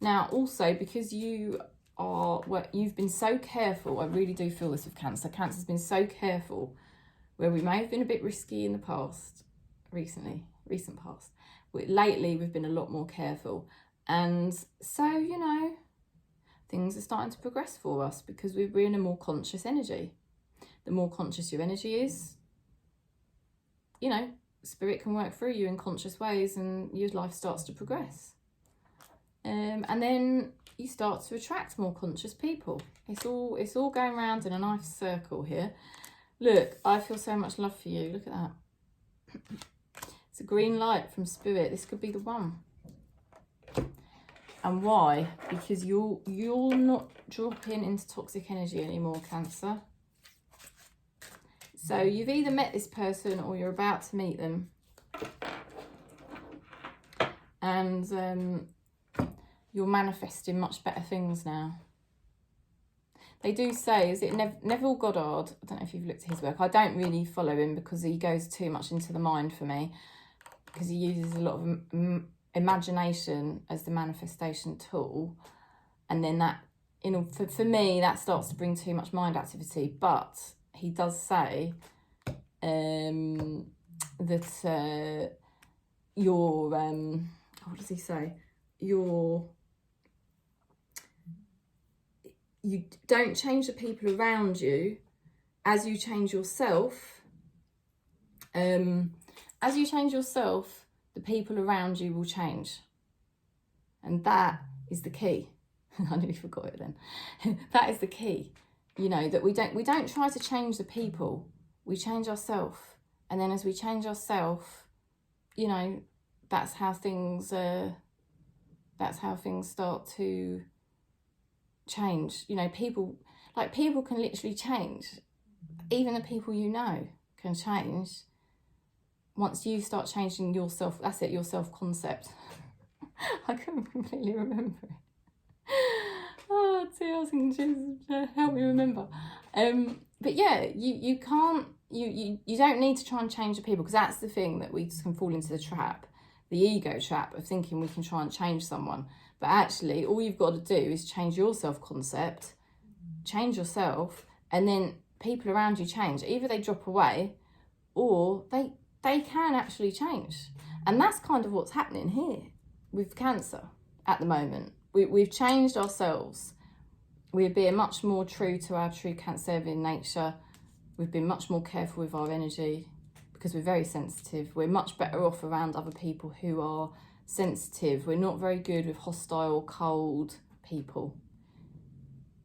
Now, also, because you've been so careful, I really do feel this with Cancer. Cancer's been so careful, where we may have been a bit risky in the past, recent past. Lately, we've been a lot more careful. And so, you know, things are starting to progress for us because we're in a more conscious energy. The more conscious your energy is, you know, spirit can work through you in conscious ways and your life starts to progress. And then you start to attract more conscious people. It's all going around in a nice circle here. Look, I feel so much love for you. Look at that. It's a green light from Spirit. This could be the one. And why? Because you're not dropping into toxic energy anymore, Cancer. So you've either met this person or you're about to meet them. And you're manifesting much better things now. They do say, is it Neville Goddard? I don't know if you've looked at his work. I don't really follow him because he goes too much into the mind for me. Because he uses a lot of imagination as the manifestation tool. And then that, you know, for me, that starts to bring too much mind activity. But he does say that what does he say? You don't change the people around you as you change yourself. As you change yourself, the people around you will change. And that is the key. I nearly forgot it then. That is the key. You know, that we don't try to change the people. We change ourselves. And then as we change ourselves, you know, that's how things start to change. You know, people can literally change. Even the people you know can change once you start changing yourself. That's it, your self-concept. I couldn't completely remember it. Oh dear, I was thinking, Jesus, help me remember. But yeah, you can't, you don't need to try and change the people, because that's the thing that we can fall into, the trap, the ego trap of thinking we can try and change someone. But actually, all you've got to do is change your self-concept, change yourself, and then people around you change. Either they drop away or they can actually change. And that's kind of what's happening here with Cancer at the moment. We've changed ourselves. We're being much more true to our true Cancerian nature. We've been much more careful with our energy because we're very sensitive. We're much better off around other people who are sensitive. We're not very good with hostile, cold people.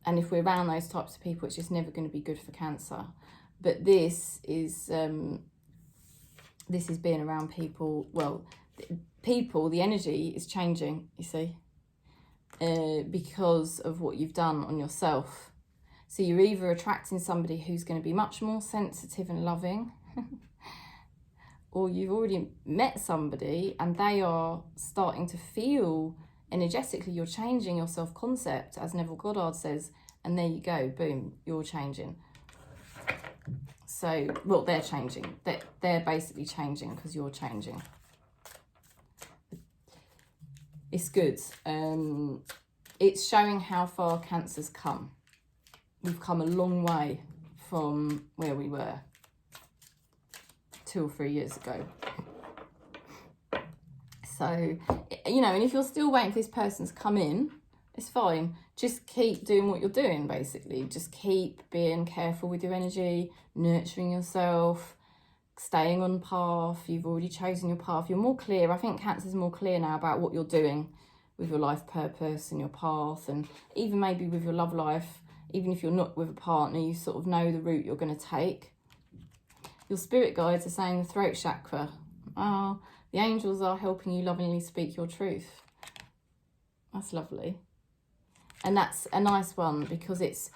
And if we're around those types of people, it's just never going to be good for Cancer. But this is being around people, well, the energy is changing, you see, because of what you've done on yourself. So you're either attracting somebody who's going to be much more sensitive and loving, or you've already met somebody and they are starting to feel energetically you're changing your self-concept, as Neville Goddard says, and there you go, boom, you're changing. So, well, they're changing. They're basically changing because you're changing. It's good. It's showing how far Cancer's come. We've come a long way from where we were 2 or 3 years ago. So, you know, and if you're still waiting for this person to come in, it's fine. Just keep doing what you're doing, basically. Just keep being careful with your energy, nurturing yourself, staying on path. You've already chosen your path. You're more clear. I think Cancer's more clear now about what you're doing with your life purpose and your path, and even maybe with your love life. Even if you're not with a partner, you sort of know the route you're going to take. Your spirit guides are saying the throat chakra. Oh, the angels are helping you lovingly speak your truth. That's lovely. And that's a nice one, because it's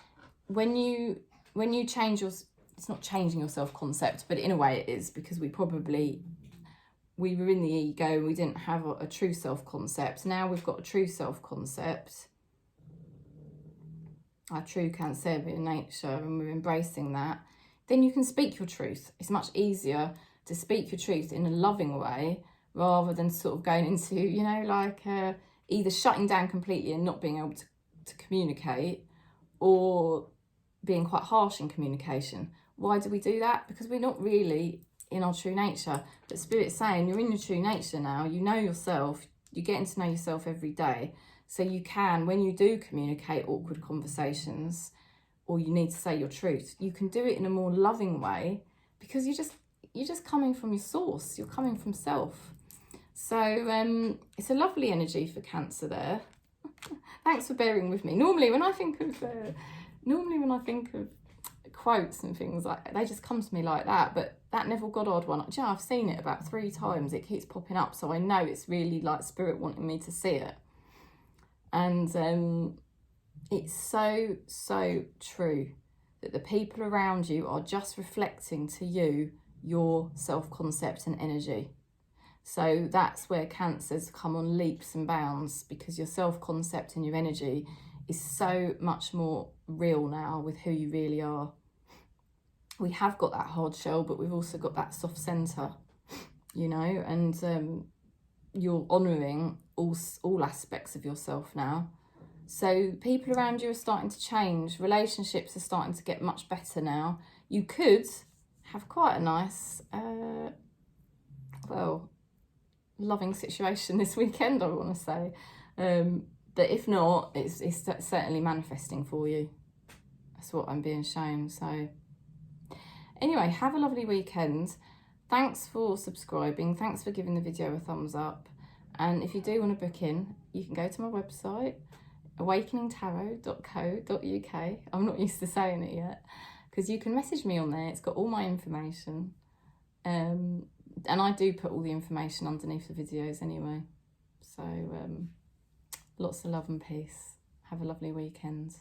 when you change your, it's not changing your self-concept, but in a way it is, because we were in the ego, we didn't have a true self-concept. Now we've got a true self-concept, our true Cancerian nature, and we're embracing that. Then you can speak your truth. It's much easier to speak your truth in a loving way, rather than sort of going into, you know, like either shutting down completely and not being able to communicate, or being quite harsh in communication. Why do we do that? Because we're not really in our true nature. But Spirit's saying you're in your true nature now. You know yourself. You're getting to know yourself every day. So you can, when you do communicate awkward conversations, or you need to say your truth, you can do it in a more loving way, because you're just coming from your source. You're coming from self. So it's a lovely energy for Cancer there. Thanks for bearing with me. Normally when I think of quotes and things, like they just come to me like that, but that Neville Goddard one, you know, I've seen it about 3 times. It keeps popping up, so I know it's really like Spirit wanting me to see it. And it's so true that the people around you are just reflecting to you your self-concept and energy. So that's where Cancer's come on leaps and bounds, because your self-concept and your energy is so much more real now with who you really are. We have got that hard shell, but we've also got that soft centre, you know, and you're honouring all aspects of yourself now. So people around you are starting to change. Relationships are starting to get much better now. You could have quite a nice, loving situation this weekend, I want to say. But if not, it's certainly manifesting for you. That's what I'm being shown. So anyway, have a lovely weekend. thanks for subscribing. Thanks for giving the video a thumbs up. And if you do want to book in, you can go to my website, awakeningtarot.co.uk. I'm not used to saying it yet, because you can message me on there. It's got all my information. And I do put all the information underneath the videos anyway. So lots of love and peace. Have a lovely weekend.